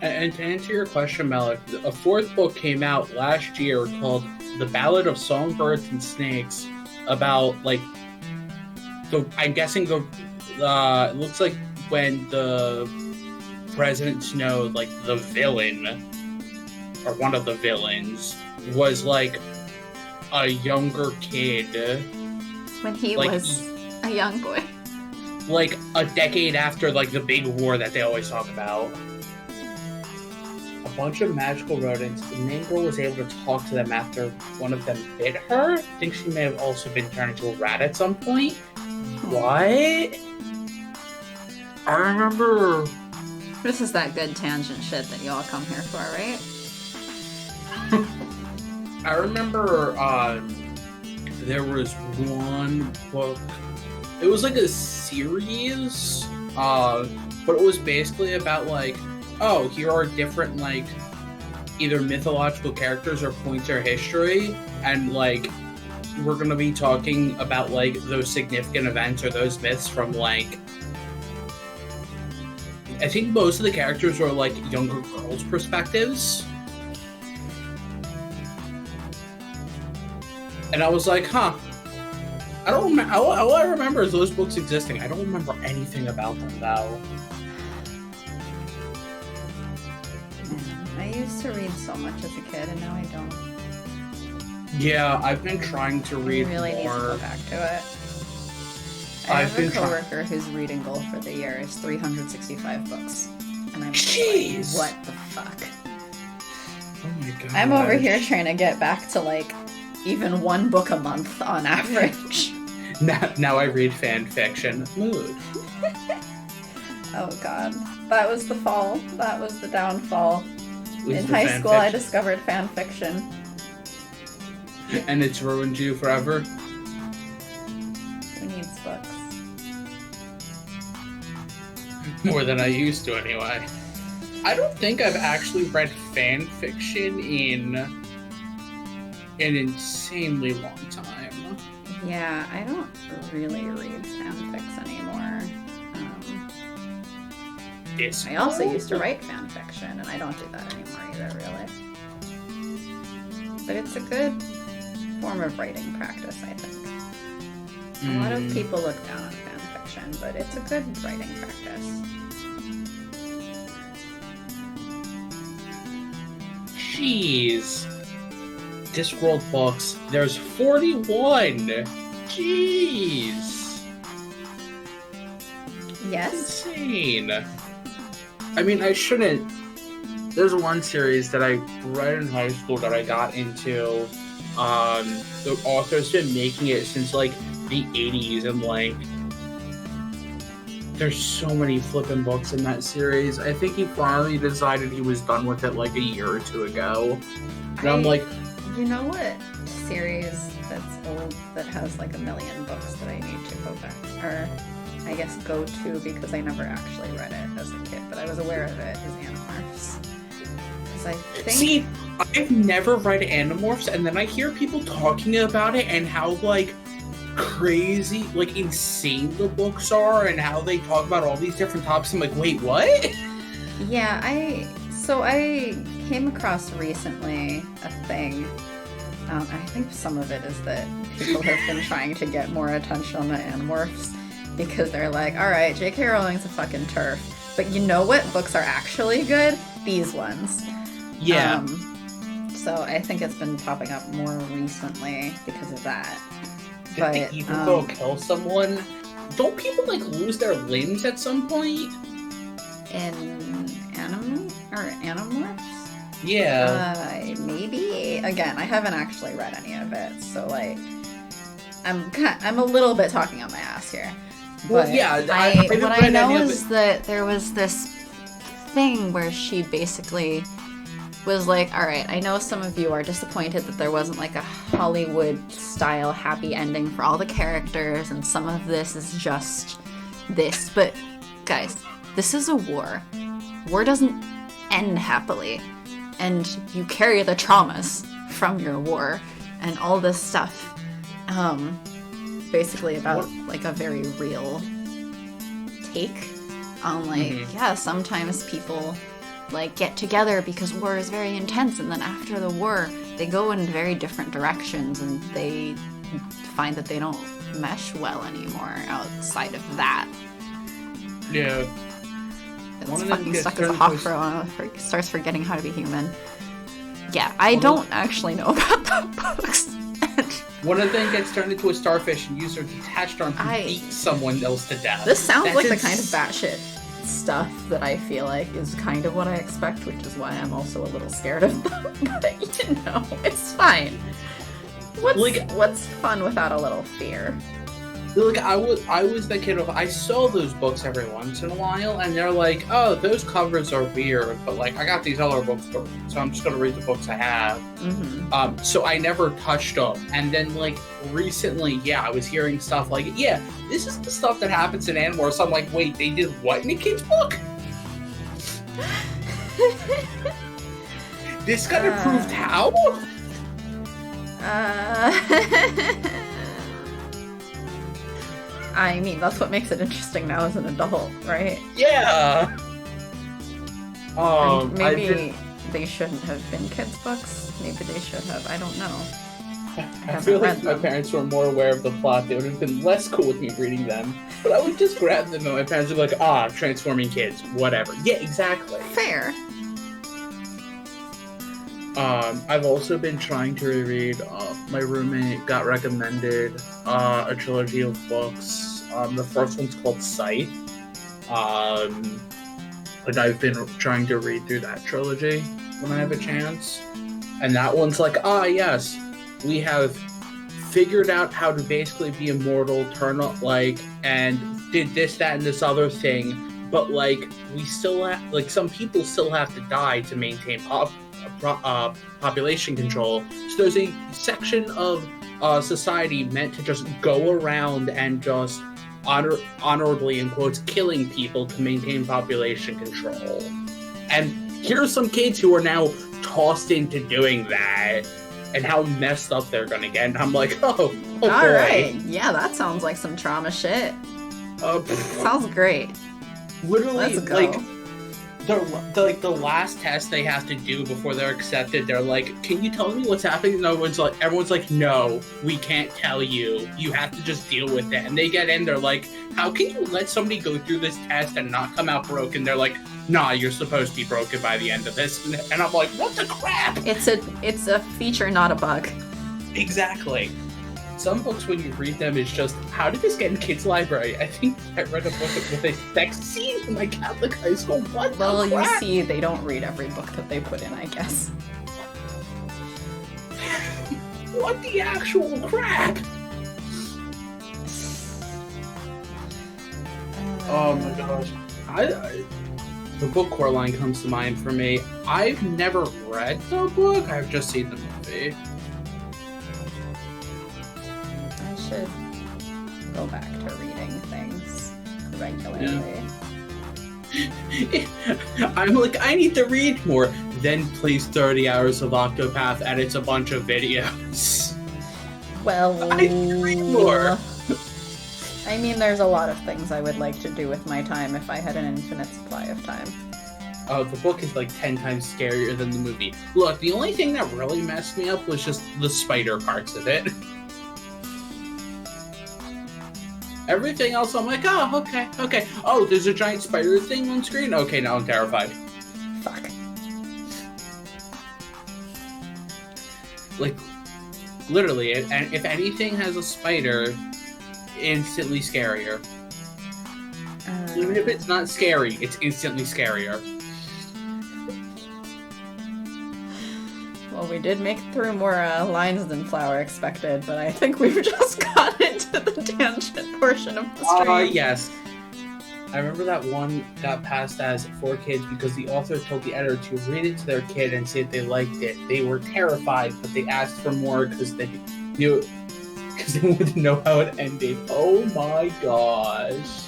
And to answer your question, Malik, a 4th book came out last year called The Ballad of Songbirds and Snakes, about like I'm guessing it looks like when the President Snow, like the villain or one of the villains, was like a younger kid when he like, was a young boy, like a decade after like the big war that they always talk about. A bunch of magical rodents. The main girl was able to talk to them after one of them bit her. I think she may have also been turned into a rat at some point. What? I remember. This is that good tangent shit that you all come here for, right? I remember there was one book. It was like a series, but it was basically about like, oh, here are different like either mythological characters or points or history, and like we're gonna be talking about like those significant events or those myths from like, I think most of the characters were like younger girls' perspectives. And I was like, huh. I don't remember. All I remember is those books existing. I don't remember anything about them, though. I used to read so much as a kid, and now I don't. Yeah, I've been trying to read I really more. need to go back to it. I have a coworker whose reading goal for the year is 365 books. And I'm just like, what the fuck? Oh my god. I'm over here trying to get back to like even 1 book a month on average. Now I read fan fiction. Mood. Oh god. That was the fall. That was the downfall. In high school, fiction. I discovered fan fiction. And it's ruined you forever? Who needs books? More than I used to, anyway. I don't think I've actually read fan fiction in an insanely long time. Yeah, I don't really read fanfics anymore. I also used to write fan fiction, and I don't do that anymore either, really. But it's a good form of writing practice, I think. A lot of people look down on fan fiction, but it's a good writing practice. Jeez. Discworld books. There's 41. Jeez. Yes. Insane. I mean, I shouldn't. There's one series that I read in high school that I got into. The author's been making it since like the 80s, and like there's so many flippin' books in that series. I think he finally decided he was done with it like a year or 2 ago. And I'm like, you know what series that's old that has like 1 million books that I need to go back or I guess, go-to because I never actually read it as a kid, but I was aware of it, is Animorphs. Because I think... See, I've never read Animorphs, and then I hear people talking about it and how, like, crazy, like, insane the books are, and how they talk about all these different topics. I'm like, wait, what? Yeah, I came across recently a thing. I think some of it is that people have been trying to get more attention on the Animorphs because they're like, alright, J.K. Rowling's a fucking turf, but you know what books are actually good? These ones. Yeah. So I think it's been popping up more recently because of that. Did they even go kill someone? Don't people, like, lose their limbs at some point? In Animorphs? Yeah. Maybe. Again, I haven't actually read any of it, so like, I'm a little bit talking on my ass here. Well, but yeah. What I know is that there was this thing where she basically was like, all right, I know some of you are disappointed that there wasn't like a Hollywood-style happy ending for all the characters, and some of this is just this, but guys, this is a war. War doesn't end happily, and you carry the traumas from your war and all this stuff. Basically about like a very real take on like, yeah, sometimes people like get together because war is very intense, and then after the war they go in very different directions and they find that they don't mesh well anymore outside of that. Yeah. It's fucking stuck as a hawk crow. Starts forgetting how to be human. Yeah, I don't actually know about the books. One of them gets turned into a starfish and use her detached arm to beat someone else to death. This sounds like the kind of batshit stuff that I feel like is kind of what I expect, which is why I'm also a little scared of them. But, you know, it's fine. What's fun without a little fear? Like, I was the kid I saw those books every once in a while, and they're like, oh, those covers are weird, but like, I got these other books, so I'm just gonna read the books I have. Mm-hmm. So I never touched them. And then, like, recently, I was hearing stuff like, this is the stuff that happens in Animorphs. So I'm like, wait, they did what in a kid's book? This kind of proved how? I mean, that's what makes it interesting now as an adult, right? Yeah. And maybe they shouldn't have been kids' books. Maybe they should have. I don't know. I feel like if my parents were more aware of the plot, they would have been less cool with me reading them. But I would just grab them and my parents would be like, transforming kids, whatever. Yeah, exactly. Fair. I've also been trying to reread, my roommate got recommended a trilogy of books. The first one's called Sight. And I've been trying to read through that trilogy when I have a chance. And that one's like, yes, we have figured out how to basically be immortal, turn up, like, and did this, that, and this other thing, but, like, we still have, like, some people still have to die to maintain population control. So there's a section of society meant to just go around and just honorably, in quotes, killing people to maintain population control. And here are some kids who are now tossed into doing that, and how messed up they're gonna get. And I'm like, oh boy. Alright, yeah, that sounds like some trauma shit. Sounds great. Literally, let's go. Like, the last test they have to do before they're accepted, they're like, can you tell me what's happening? And everyone's like, no, we can't tell you. You have to just deal with it. And they get in, they're like, how can you let somebody go through this test and not come out broken? They're like, nah, you're supposed to be broken by the end of this. And I'm like, what the crap? It's a feature, not a bug. Exactly. Some books, when you read them, it's just, how did this get in kids' library? I think I read a book with a sex scene in my Catholic high school. What the crap? You see, they don't read every book that they put in, I guess. What the actual crap? Oh my gosh. The book Coraline comes to mind for me. I've never read the book, I've just seen the movie. I should go back to reading things. regularly. I'm like, I need to read more. Then plays 30 hours of Octopath, edits a bunch of videos. Well, I need to read more. I mean, there's a lot of things I would like to do with my time if I had an infinite supply of time. Oh, the book is like 10 times scarier than the movie. Look, the only thing that really messed me up was just the spider parts of it. Everything else, I'm like, oh, okay. Oh, there's a giant spider thing on screen? Okay, now I'm terrified. Fuck. Like, literally, if anything has a spider, instantly scarier. Even if it's not scary, it's instantly scarier. Well, we did make it through more lines than Flower expected, but I think we've just got into the tangent portion of the stream. Yes. I remember that one got passed as for kids because the author told the editor to read it to their kid and see if they liked it. They were terrified, but they asked for more because they knew, because they wanted to know how it ended. Oh my gosh.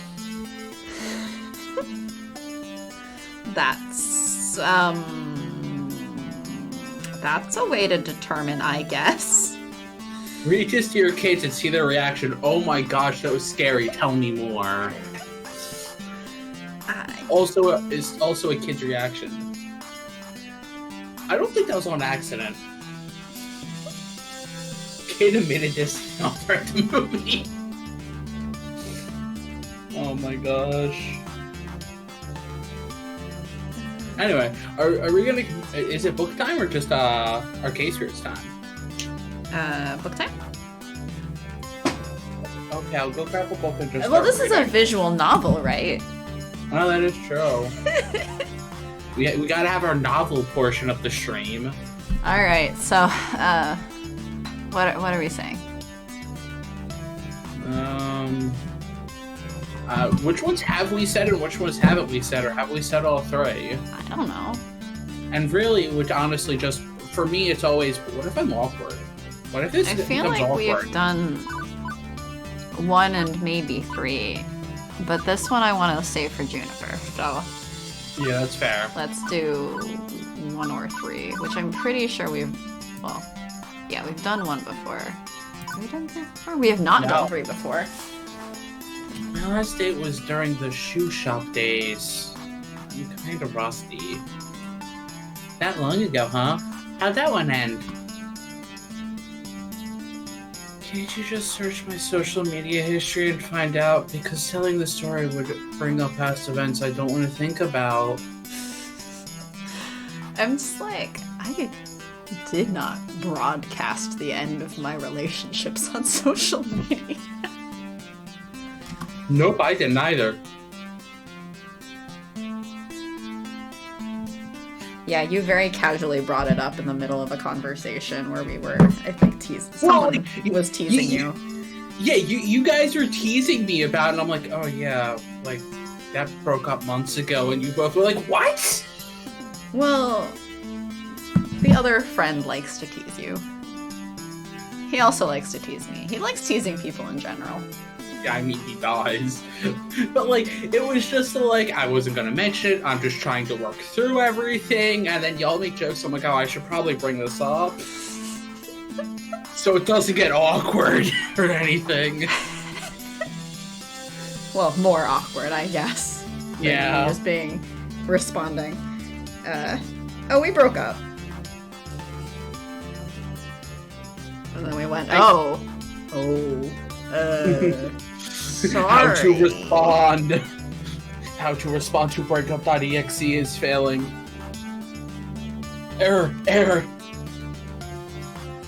That's a way to determine, I guess. Read this to your kids and see their reaction. Oh my gosh, that was scary. Tell me more. It's also a kid's reaction. I don't think that was on accident. Kid admitted this not for the movie. Oh my gosh. Anyway, are we gonna? Is it book time or just arcade spirits time? Book time? Okay, I'll go grab a book and just. Well, this start is a reading. visual novel, right? Oh, that is true. we gotta have our novel portion of the stream. All right, so what are we saying? Which ones have we said and which ones haven't we said, or have we said all three? I don't know. And really, it would honestly just, for me, it's always, what if I'm awkward? What if this I feel becomes like awkward? we've done 1 and maybe 3, but this one I want to save for Juniper. So Yeah, that's fair. let's do 1 or 3, which I'm pretty sure we've. Well, yeah, we've done 1 before. Have we done 3 before? We have not No. done 3 before. My last date was during the shoe shop days. I'm kind of rusty. That long ago, huh? How'd that one end? Can't you just search my social media history and find out? Because telling the story would bring up past events I don't want to think about. I'm just like, I did not broadcast the end of my relationships on social media. Nope, I didn't either. Yeah, you very casually brought it up in the middle of a conversation where we were, I think, someone was teasing you. Yeah, you guys were teasing me about it, and I'm like, oh yeah, like, that broke up months ago, and you both were like, what? Well, the other friend likes to tease you. He also likes to tease me. He likes teasing people in general. Yeah, I mean, he does. But, like, it was just like, I wasn't gonna mention it, I'm just trying to work through everything, and then y'all make jokes, I'm like, oh, I should probably bring this up. So it doesn't get awkward or anything. Well, more awkward, I guess. than Yeah. me just responding. Oh, we broke up. And then we went, sorry. How to respond. How to respond to breakup.exe is failing. Error.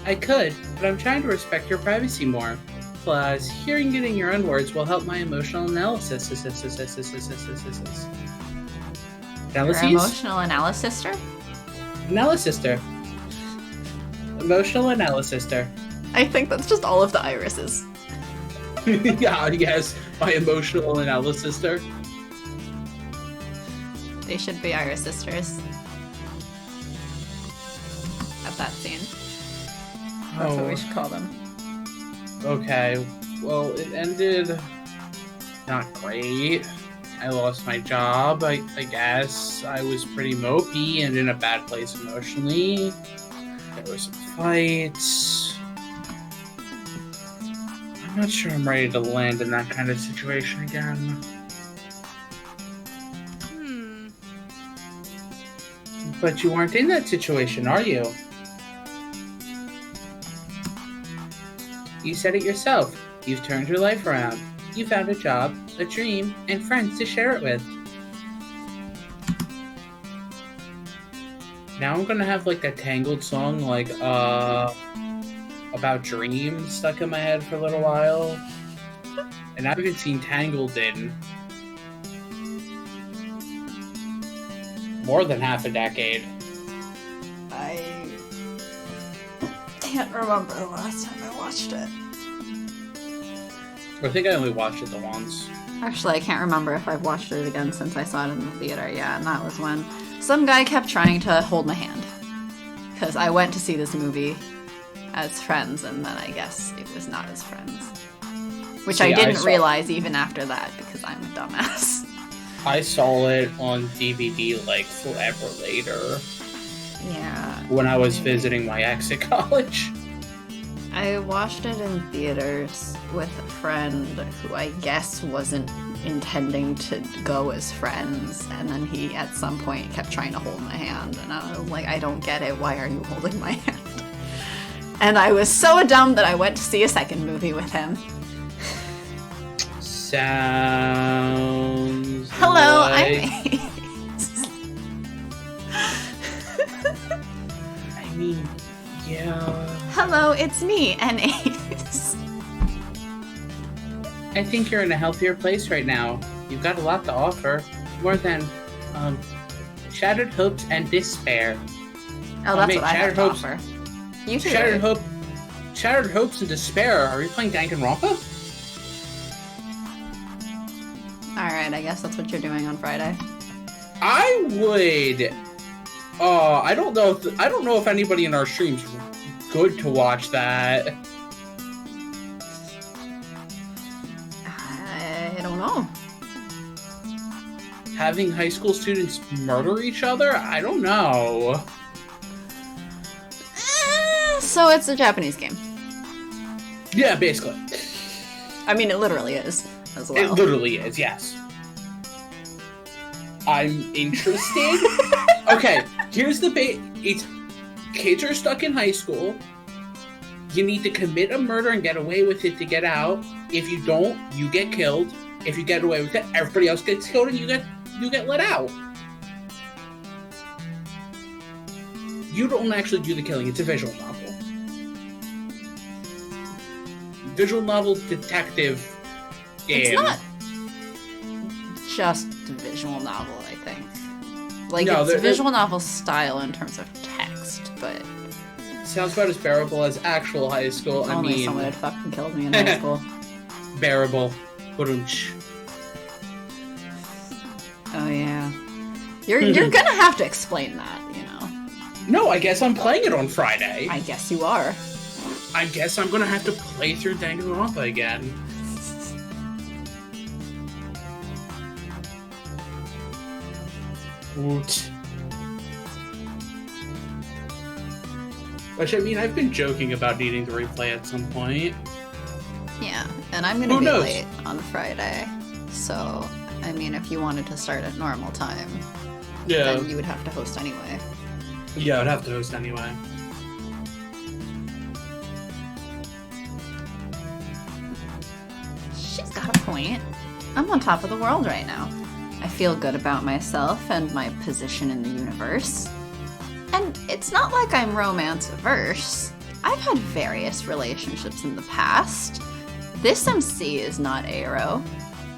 I could, but I'm trying to respect your privacy more. Plus, hearing it in your own words will help my emotional analysis. Your emotional analysis, sister? Analysister. Emotional analysister. I think that's just all of the irises. Yeah, yes, my emotional analysister. They should be Iris sisters. At that scene. That's what we should call them. Okay, well, it ended not great. I lost my job, I guess. I was pretty mopey and in a bad place emotionally. There were some fights. I'm not sure I'm ready to land in that kind of situation again. But you aren't in that situation, are you? You said it yourself. You've turned your life around. You found a job, a dream, and friends to share it with. Now I'm gonna have like that Tangled song, like, about dreams stuck in my head for a little while. And I haven't seen Tangled in more than half a decade. I can't remember the last time I watched it. I think I only watched it the once. Actually, I can't remember if I've watched it again since I saw it in the theater. Yeah, and that was when some guy kept trying to hold my hand. Because I went to see this movie as friends, and then I guess it was not as friends. Which See, I didn't realize even after that, because I'm a dumbass. I saw it on DVD like forever later. Yeah. When I was visiting my ex at college. I watched it in theaters with a friend who I guess wasn't intending to go as friends, and then he at some point kept trying to hold my hand, and I was like, I don't get it, why are you holding my hand? And I was so dumb that I went to see a second movie with him. Sounds Hello, like... I'm Ace. I mean, yeah... Hello, it's me, and Ace. I think you're in a healthier place right now. You've got a lot to offer. More than, shattered hopes and despair. Oh, that's what I have to offer. You too. Shattered hopes and despair. Are you playing Danganronpa? Alright, I guess that's what you're doing on Friday. I would... I don't know if anybody in our streams good to watch that. I don't know. Having high school students murder each other? I don't know. So it's a Japanese game. Yeah, basically. I mean, it literally is, as well. It literally is, yes. I'm interested. Okay, here's the it's kids are stuck in high school. You need to commit a murder and get away with it to get out. If you don't, you get killed. If you get away with it, everybody else gets killed and you get let out. You don't actually do the killing, it's a visual novel. Visual novel detective game. It's not just a visual novel, I think. Like, no, it's a visual novel style in terms of text, but... Sounds about as bearable as actual high school. If only someone had fucking killed me in high school. Bearable. Ba-dunch. Oh, yeah. You're gonna have to explain that, you know. No, I guess I'm playing it on Friday. I guess you are. I guess I'm gonna have to play through Danganronpa again. Woot. Which, I mean, I've been joking about needing to replay at some point. Yeah, and I'm gonna be late on Friday, so, I mean, if you wanted to start at normal time, then you would have to host anyway. Yeah, I'd have to host anyway. She's got a point. I'm on top of the world right now. I feel good about myself and my position in the universe. And it's not like I'm romance averse. I've had various relationships in the past. This MC is not Aero.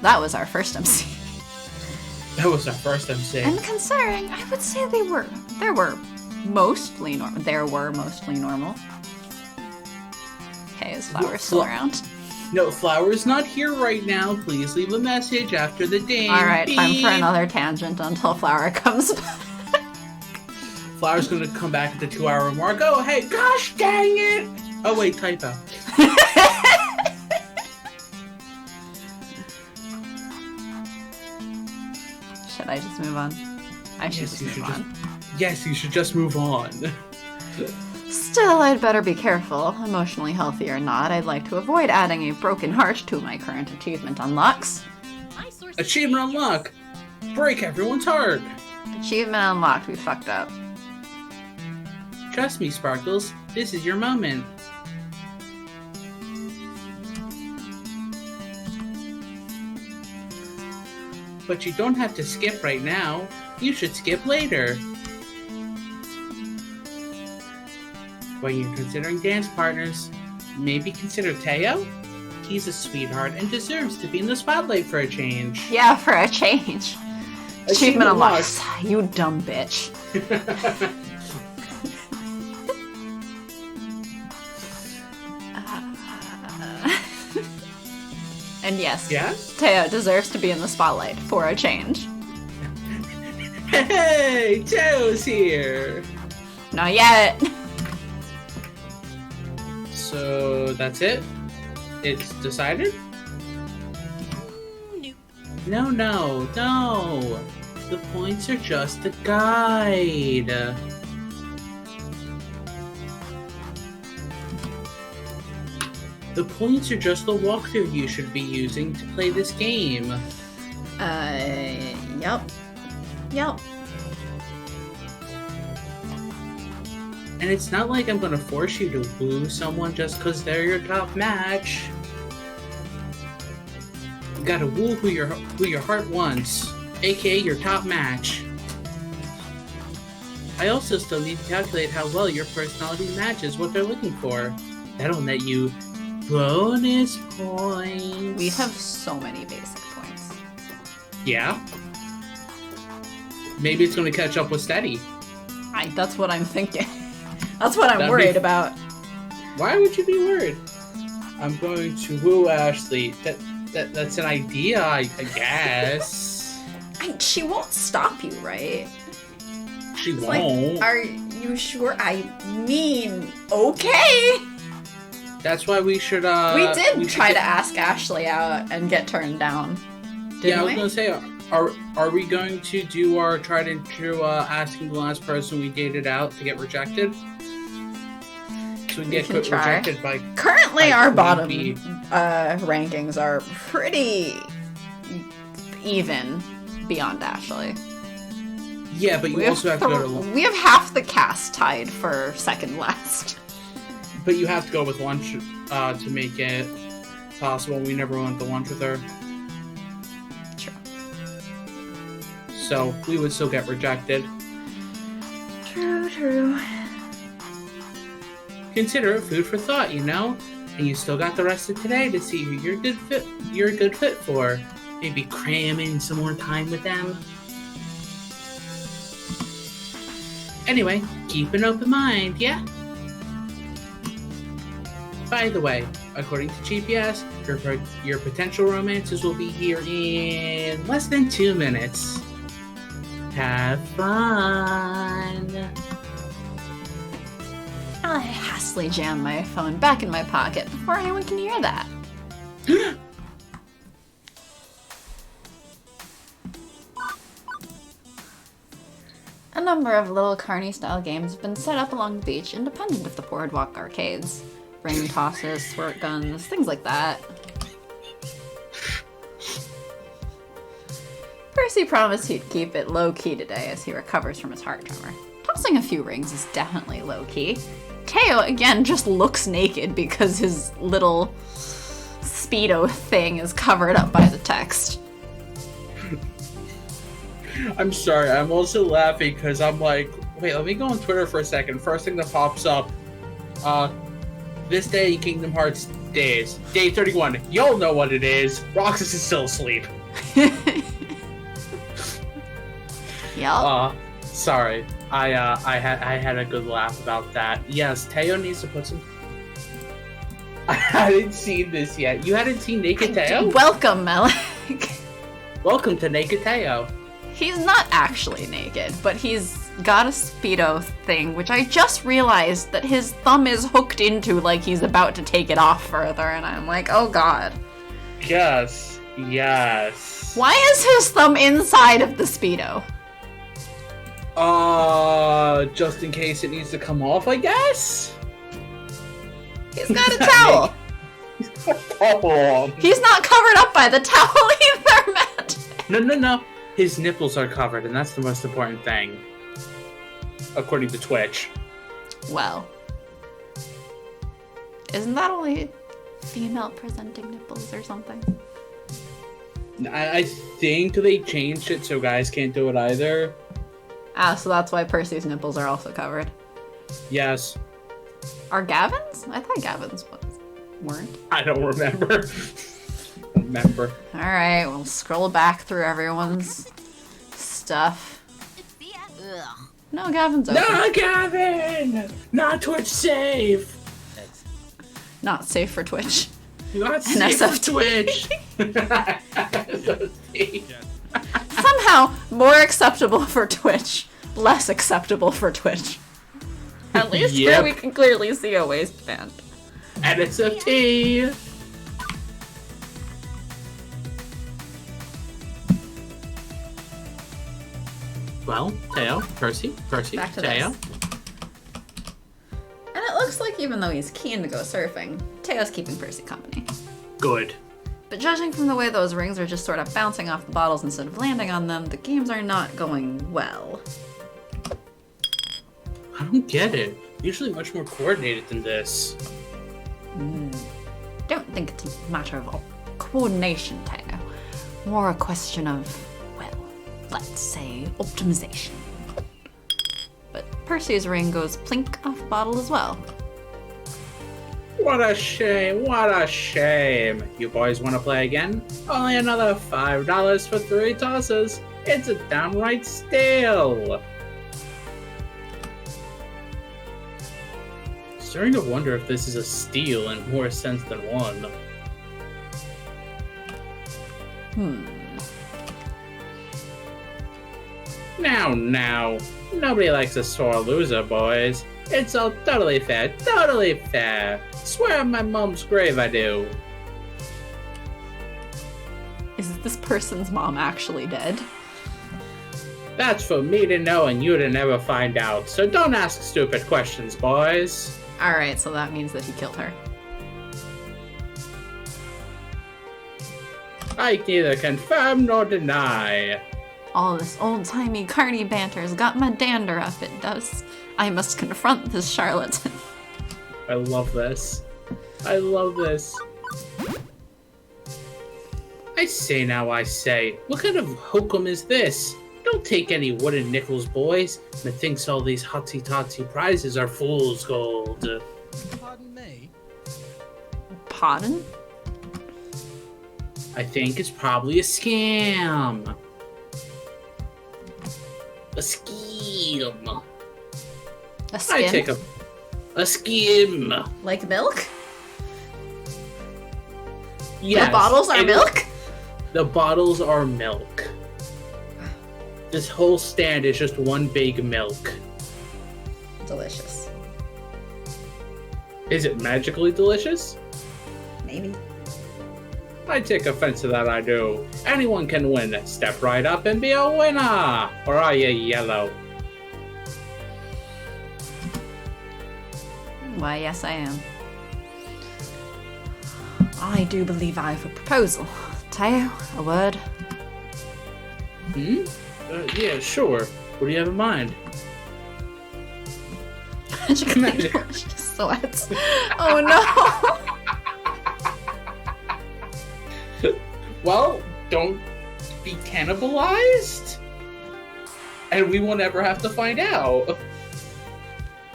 That was our first MC. That was our first MC. And considering, I would say they were mostly normal. Hey, is Flower still around? No, Flower's not here right now. Please leave a message after the ding. Alright, time for another tangent until Flower comes back. Flower's gonna come back at the 2-hour mark. Oh, hey, gosh dang it! Oh, wait, typo. I just move on? I should Yes, just you move should on. Yes, you should just move on. Still, I'd better be careful. Emotionally healthy or not, I'd like to avoid adding a broken heart to my current achievement unlocks. Achievement unlock! Break everyone's heart! Achievement unlocked, we fucked up. Trust me, Sparkles, this is your moment. But you don't have to skip right now. You should skip later. When you're considering dance partners, maybe consider Teo? He's a sweetheart and deserves to be in the spotlight for a change. Yeah, for a change. Achievement unlocked. You dumb bitch. And yes, Teo deserves to be in the spotlight for a change. Hey, Teo's here! Not yet. So that's it? It's decided? Nope. No. The points are just a guide. The points are just the walkthrough you should be using to play this game. Yep. And it's not like I'm gonna force you to woo someone just because they're your top match. You gotta woo who your heart wants, aka your top match. I also still need to calculate how well your personality matches what they're looking for. That'll net you bonus points. We have so many basic points. Yeah. Maybe it's gonna catch up with Steady. That's what I'm thinking. That's what I'm worried about. Why would you be worried? I'm going to woo Ashley. That's an idea, I guess. She won't stop you, right? She won't. Like, are you sure? I mean, okay. That's why we should. We did try to ask Ashley out and get turned down. I was gonna say, are we going to do our tried and true asking the last person we dated out to get rejected? So we can get rejected by. Currently, our bottom rankings are pretty even beyond Ashley. Yeah, but you also have to go to. We have half the cast tied for second last. But you have to go with lunch to make it possible. We never went to lunch with her. True. So we would still get rejected. True. Consider it food for thought, you know? And you still got the rest of today to see who you're a good fit for. Maybe cram in some more time with them. Anyway, keep an open mind, yeah? By the way, according to GPS, your potential romances will be here in less than 2 minutes. Have fun! I hastily jam my phone back in my pocket before anyone can hear that. A number of little carny-style games have been set up along the beach independent of the boardwalk arcades. Ring tosses, squirt guns, things like that. Percy promised he'd keep it low-key today as he recovers from his heart tremor. Tossing a few rings is definitely low-key. Teo, again, just looks naked because his little Speedo thing is covered up by the text. I'm sorry, I'm also laughing because I'm like, wait, let me go on Twitter for a second. First thing that pops up, this day, Kingdom Hearts days. Day 31. Y'all know what it is. Roxas is still asleep. Yep. Sorry. I had a good laugh about that. Yes, Teo needs to put some... I hadn't seen this yet. You hadn't seen Naked Teo? Welcome, Malik. Welcome to Naked Teo. He's not actually naked, but he's got a Speedo thing, which I just realized that his thumb is hooked into like he's about to take it off further, and I'm like, oh god. Yes. Yes. Why is his thumb inside of the Speedo? Just in case it needs to come off, I guess? He's got a towel. He's not covered up by the towel either, Matt. No. His nipples are covered, and that's the most important thing. According to Twitch. Well, isn't that only female presenting nipples or something? I think they changed it so guys can't do it either. Ah, so that's why Percy's nipples are also covered. Yes. Are Gavin's? I thought Gavin's weren't. I don't remember. Alright, we'll scroll back through everyone's stuff. No, Gavin's open. No, Gavin! Not Twitch safe! Not safe for Twitch. Not safe for Twitch! Somehow, more acceptable for Twitch, less acceptable for Twitch. At least here we can clearly see a waistband. NSFT! Well, Teo, Percy, Back to Teo. this. And it looks like even though he's keen to go surfing, Teo's keeping Percy company. Good. But judging from the way those rings are just sort of bouncing off the bottles instead of landing on them, the games are not going well. I don't get it. Usually much more coordinated than this. Don't think it's a matter of coordination, Teo. More a question of, well, let's say optimization. But Percy's ring goes plink off the bottle as well. What a shame, what a shame. You boys want to play again? Only another $5 for 3 tosses. It's a downright steal. Starting to wonder if this is a steal in more sense than one. Now, nobody likes a sore loser, boys. It's all totally fair, totally fair. Swear on my mom's grave I do. Is this person's mom actually dead? That's for me to know and you to never find out, so don't ask stupid questions, boys. Alright, so that means that he killed her. I neither confirm nor deny. All this old-timey carny banter's got my dander up, it does. I must confront this charlatan. I love this. I love this. I say now, I say. What kind of hokum is this? Don't take any wooden nickels, boys. Methinks all these hotsy-totsy prizes are fool's gold. Pardon me? Pardon? I think it's probably a scam. A scheme. A skim? I take a scheme. Like milk? Yes. The bottles are milk? The bottles are milk. This whole stand is just one big milk. Delicious. Is it magically delicious? Maybe. I take offense to that, I do. Anyone can win. Step right up and be a winner! Or are you yellow? Why, yes, I am. I do believe I have a proposal. Teo, a word? Yeah, sure. What do you have in mind? Magically delicious sweats. Oh no! Well, don't be cannibalized? And we will never have to find out.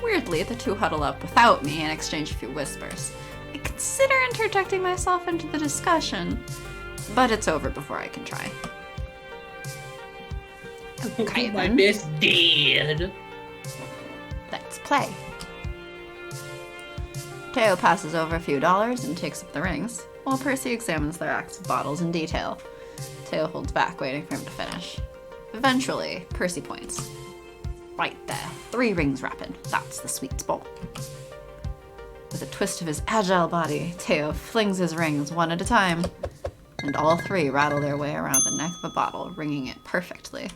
Weirdly, the two huddle up without me and exchange a few whispers. I consider interjecting myself into the discussion, but it's over before I can try. Okay, My then. best dad. Let's play. Teo passes over a few dollars and takes up the rings, while Percy examines the racks of bottles in detail. Teo holds back, waiting for him to finish. Eventually, Percy points. Right there. 3 rings rapid. That's the sweet spot. With a twist of his agile body, Teo flings his rings one at a time, and all three rattle their way around the neck of a bottle, ringing it perfectly.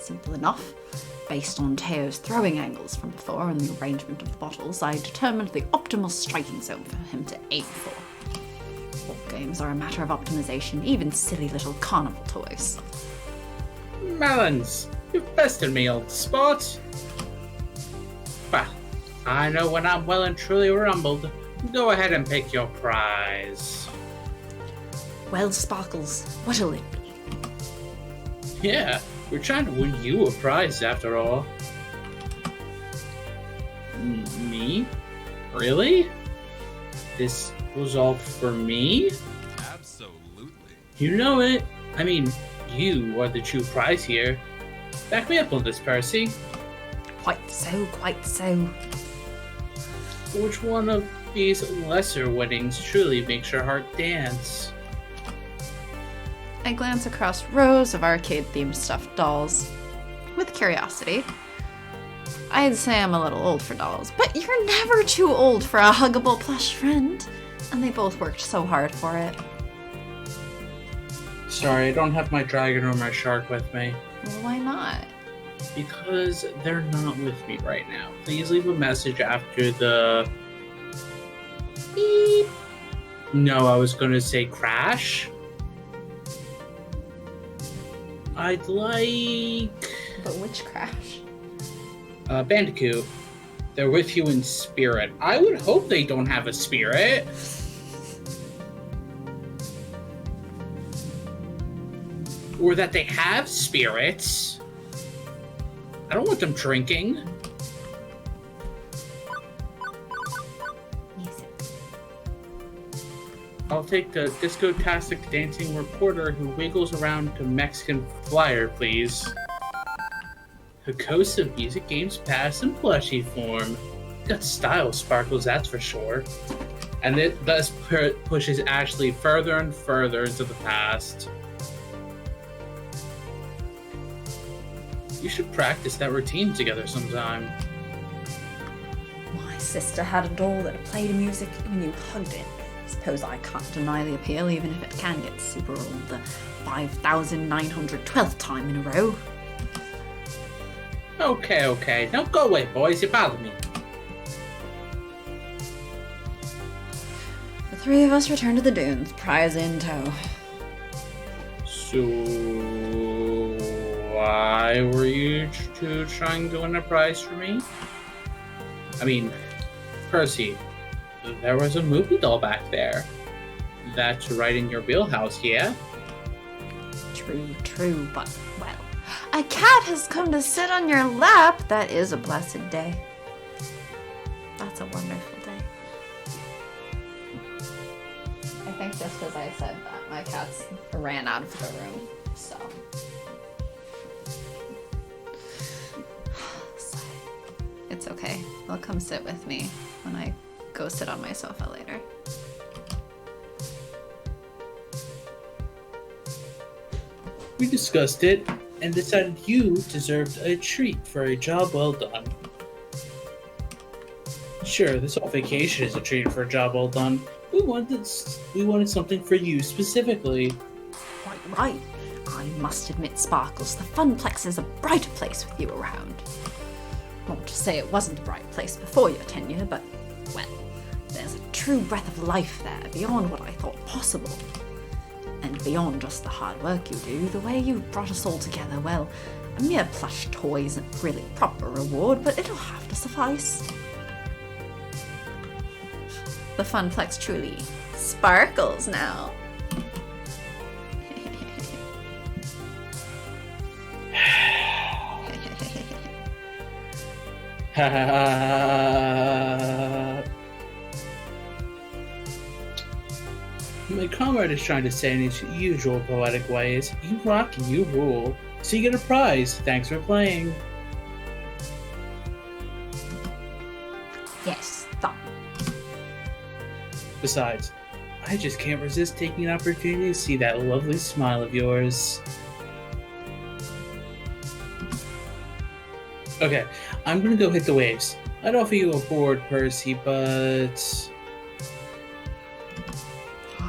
Simple enough. Based on Teo's throwing angles from before and the arrangement of the bottles, I determined the optimal striking zone for him to aim for. All games are a matter of optimization, even silly little carnival toys. Melons, you've bested me, old sport. Well, I know when I'm well and truly rumbled. Go ahead and pick your prize. Well, Sparkles, what'll it be? Yeah, we're trying to win you a prize after all. Me? Really? This was all for me? Absolutely. You know it. I mean, you are the true prize here. Back me up on this, Percy. Quite so, quite so. Which one of these lesser weddings truly makes your heart dance? I glance across rows of arcade-themed stuffed dolls. With curiosity. I'd say I'm a little old for dolls, but you're never too old for a huggable plush friend. And they both worked so hard for it. Sorry, I don't have my dragon or my shark with me. Well, why not? Because they're not with me right now. Please leave a message after the... beep. No, I was going to say crash. I'd like... But which crash? Bandicoot. They're with you in spirit. I would hope they don't have a spirit. Or that they have spirits. I don't want them drinking. Music. I'll take the disco-tastic dancing reporter who wiggles around to Mexican flyer, please. A coast of music games past in plushie form. Got style, Sparkles, that's for sure. And it thus pushes Ashley further and further into the past. You should practice that routine together sometime. My sister had a doll that played music when you hugged it. Suppose I can't deny the appeal, even if it can get super old the 5,912th time in a row. Okay. Now go away, boys. You bother me. The three of us return to the dunes, prize in tow. So, why were you two trying to win a prize for me? I mean, Percy, there was a movie doll back there. That's right in your wheelhouse, yeah? True, but, well, a cat has come to sit on your lap. That is a blessed day. That's a wonderful day. I think just as I said that, my cats ran out of the room, so. It's okay. They'll come sit with me when I go sit on my sofa later. We discussed it and decided you deserved a treat for a job well done. Sure, this whole vacation is a treat for a job well done. We wanted something for you specifically. Right. I must admit, Sparkles, the Funplex is a brighter place with you around. Not to say it wasn't a bright place before your tenure, but, well, there's a true breath of life there beyond what I thought possible. And beyond just the hard work you do, the way you brought us all together, well, a mere plush toy isn't really proper reward, but it'll have to suffice. The Funplex truly sparkles now. My comrade is trying to say in his usual poetic ways, you rock and you rule, so you get a prize. Thanks for playing. Yes, stop. Besides, I just can't resist taking an opportunity to see that lovely smile of yours. Okay, I'm gonna go hit the waves. I'd offer you a board, Percy, but...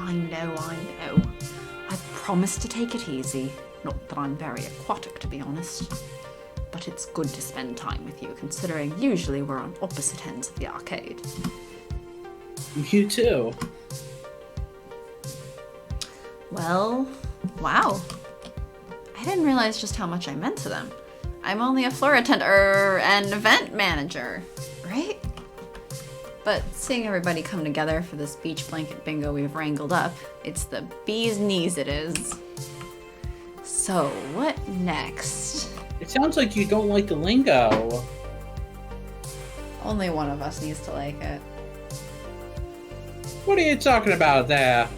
I know. I promised to take it easy. Not that I'm very aquatic, to be honest. But it's good to spend time with you, considering usually we're on opposite ends of the arcade. You too. Well, wow. I didn't realize just how much I meant to them. I'm only a floor attendant and event manager, right? But seeing everybody come together for this beach blanket bingo we've wrangled up, it's the bee's knees it is. So, what next? It sounds like you don't like the lingo. Only one of us needs to like it. What are you talking about there?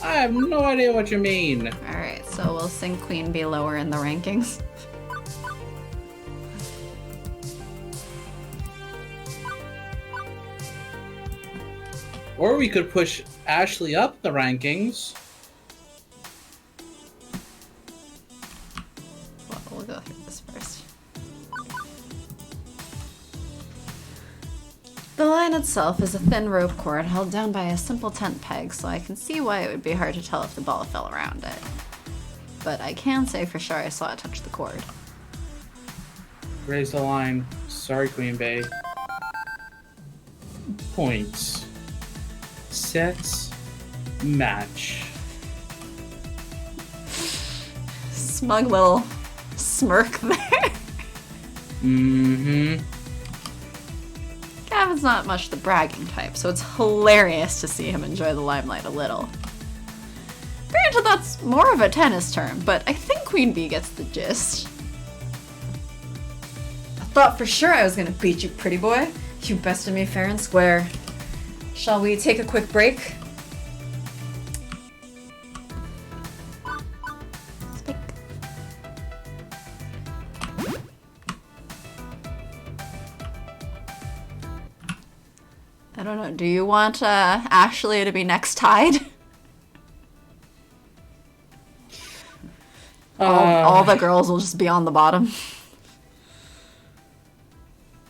I have no idea what you mean. Alright, so we'll sing Queen Bee lower in the rankings. Or we could push Ashley up the rankings. Well, we'll go through this first. The line itself is a thin rope cord held down by a simple tent peg, so I can see why it would be hard to tell if the ball fell around it. But I can say for sure I saw it touch the cord. Raise the line. Sorry, Queen Bee. Points. Sets. Match. Smug little smirk there. Mm-hmm. Gavin's not much the bragging type, so it's hilarious to see him enjoy the limelight a little. Granted, that's more of a tennis term, but I think Queen Bee gets the gist. I thought for sure I was gonna beat you, pretty boy. You bested me fair and square. Shall we take a quick break? Speak. I don't know, do you want Ashley to be next tied? All the girls will just be on the bottom.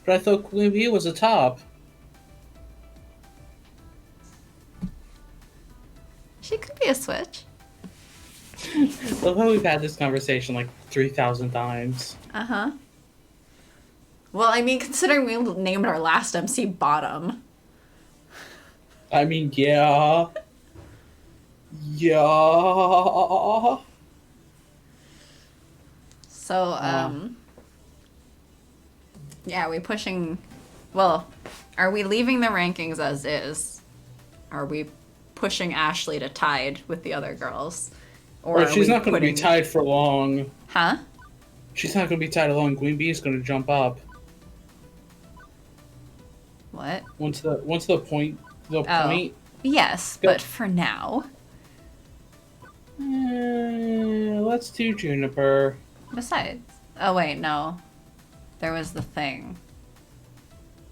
But I thought Queen Bee was a top. She could be a switch. Love how we've had this conversation like 3,000 times. Uh-huh. Well, I mean, considering we named our last MC Bottom. I mean, yeah. Yeah. So, yeah, we pushing... Well, are we leaving the rankings as is? Are we pushing Ashley to tied with the other girls? Or are she's we not going to be tied for long. Huh? She's not going to be tied long. Queen Bee is going to jump up. What? Once the point... point... Yes, Go. but for now. Let's do Juniper. Besides... Oh, wait, no. There was the thing.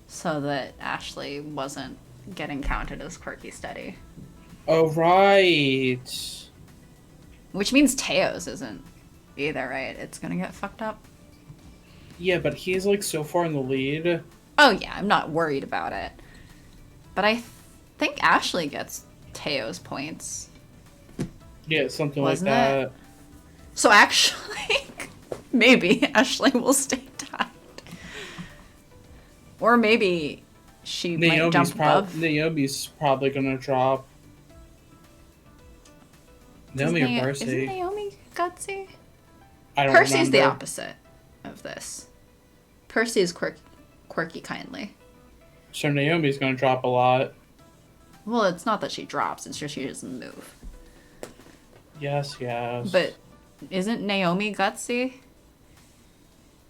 So that Ashley wasn't getting counted as quirky steady. Oh, right. Which means Teo's isn't either, right? It's gonna get fucked up. Yeah, but he's like so far in the lead. Oh yeah, I'm not worried about it. But I think Ashley gets Teo's points. Yeah, something Wasn't like that. it? So actually, maybe Ashley will stay tied. Or maybe she might jump above. Naomi's probably gonna drop. Naomi or Percy? Isn't Naomi gutsy? I don't Percy's remember. the opposite of this. Percy is quirky kindly. So Naomi's gonna drop a lot. Well, it's not that she drops, it's just she doesn't move. Yes. But isn't Naomi gutsy?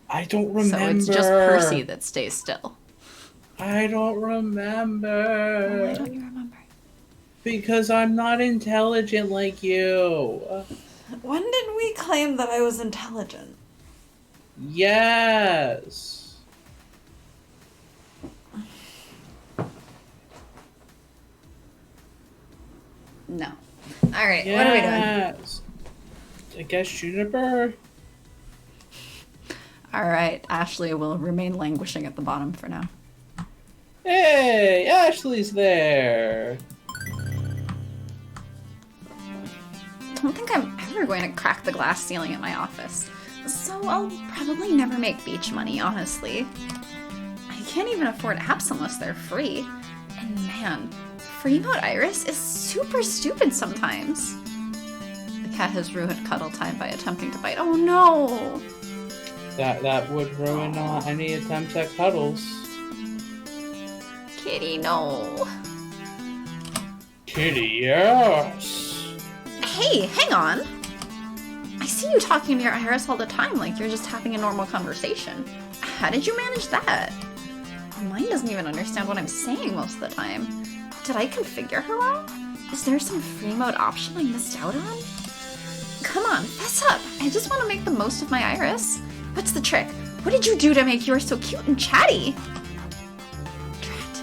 I don't remember. So it's just Percy that stays still. I don't remember. Why don't you remember? Because I'm not intelligent like you. When did we claim that I was intelligent? Yes. No. Alright, what are we doing? I guess Juniper? Alright, Ashley will remain languishing at the bottom for now. Hey, Ashley's there. don't think I'm ever going to crack the glass ceiling at my office. So I'll probably never make beach money, honestly. I can't even afford apps unless they're free. And man, free mode Iris is super stupid sometimes. The cat has ruined cuddle time by attempting to bite. Oh no! That would ruin any attempts at cuddles. Kitty, no. Kitty, yes. Hey, hang on. I see you talking to your Iris all the time like you're just having a normal conversation. How did you manage that? Mine doesn't even understand what I'm saying most of the time. Did I configure her wrong? Is there some free mode option I missed out on? Come on, fess up. I just want to make the most of my Iris. What's the trick? What did you do to make yours so cute and chatty? Drat.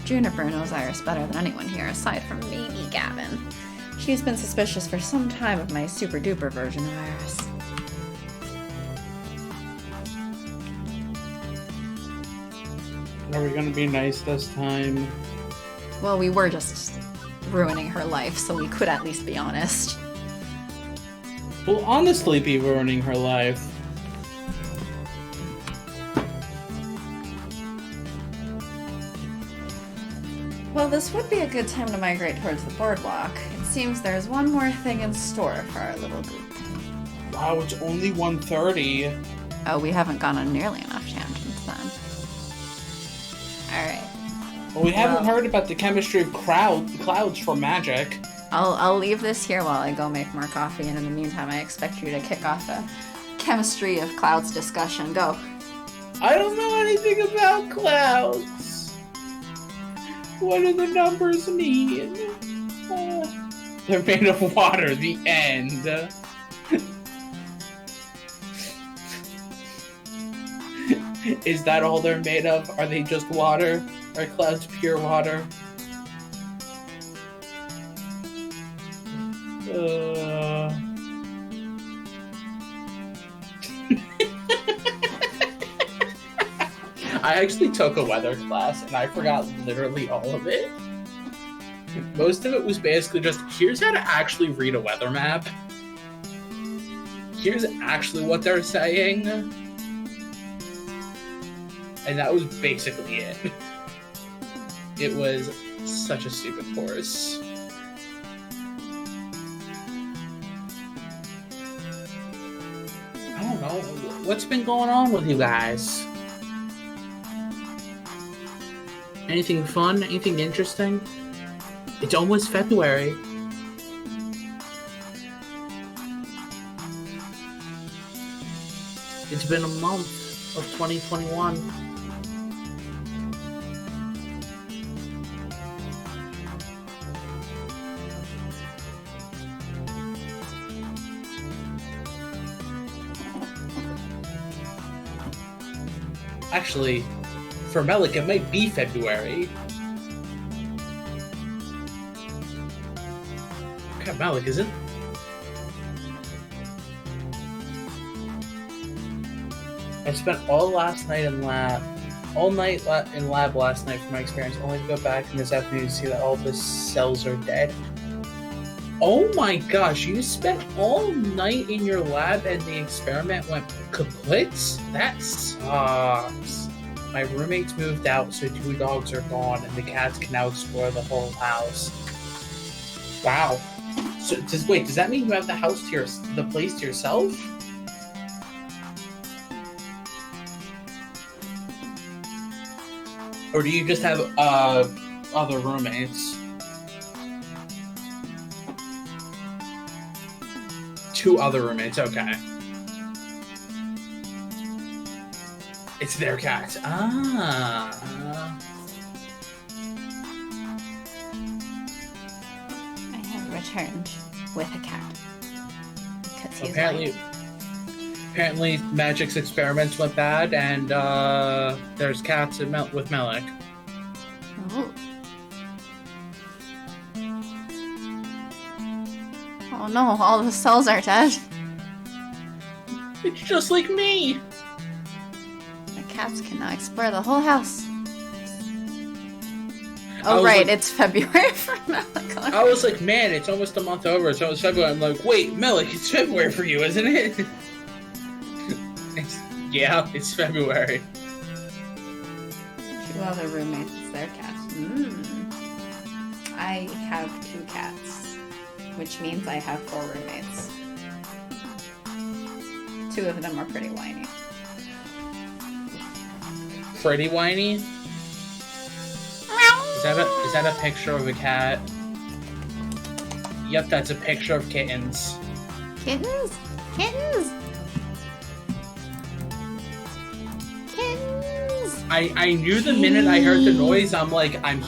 Juniper knows Iris better than anyone here, aside from maybe Gavin. She's been suspicious for some time of my super duper version of Iris. Are we gonna be nice this time? Well, we were just ruining her life, so we could at least be honest. We'll honestly be ruining her life. Well, this would be a good time to migrate towards the boardwalk. It seems there's one more thing in store for our little group. Wow, it's only 1:30. Oh, we haven't gone on nearly enough tangents then. Alright. Well, we haven't heard about the chemistry of clouds for magic. I'll leave this here while I go make more coffee, and in the meantime, I expect you to kick off a chemistry of clouds discussion. Go. I don't know anything about clouds. What do the numbers mean? They're made of water, the end. Is that all they're made of? Are they just water? Are clouds pure water? I actually took a weather class and I forgot literally all of it. Most of it was basically just, here's how to actually read a weather map. Here's actually what they're saying. And that was basically it. It was such a stupid course. I don't know. What's been going on with you guys? Anything fun? Anything interesting? It's almost February. It's been a month of 2021. Actually, for Melik, it might be February. Okay, Melik, is it? I spent all last night in lab, in lab last night for my experience, only to go back in this afternoon to see that all the cells are dead. Oh my gosh, you spent all night in your lab and the experiment went kaput? That sucks. My roommates moved out, so 2 dogs are gone, and the cats can now explore the whole house. Wow. So, does that mean you have the place to yourself? Or do you just have other roommates? 2 other roommates, okay. It's their cat. Ah. I have returned with a cat. Because he's Apparently Magic's experiments went bad, and there's cats with Melik. Oh. Oh no, all the cells are dead. It's just like me! The cats can now explore the whole house. Oh, was right, like- it's February for Malik. I was like, man, it's almost a month over, so it's February. I'm like, wait, Melik, it's February for you, isn't it? Yeah, it's February. 2 other roommates, their cats. I have 2 cats, which means I have 4 roommates. 2 of them are pretty whiny. Pretty whiny? Is that a picture of a cat? Yep, that's a picture of kittens. Kittens? Kittens? Kittens! I knew the minute I heard the noise, I'm like, I'm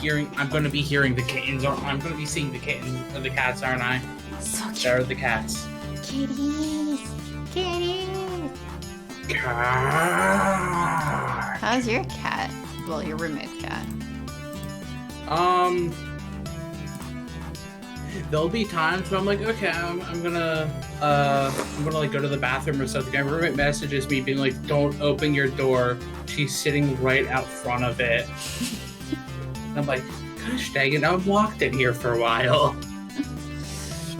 gonna be hearing the kittens, or I'm gonna be seeing the kittens, or the cats, aren't I? So cute. There are the cats. Kitties! Kitties! Cat. How's your cat? Well, your roommate's cat. There'll be times where I'm like, okay, I'm gonna like go to the bathroom or something. My roommate messages me being like, don't open your door. She's sitting right out front of it. And I'm like, gosh dang it, I've walked in here for a while.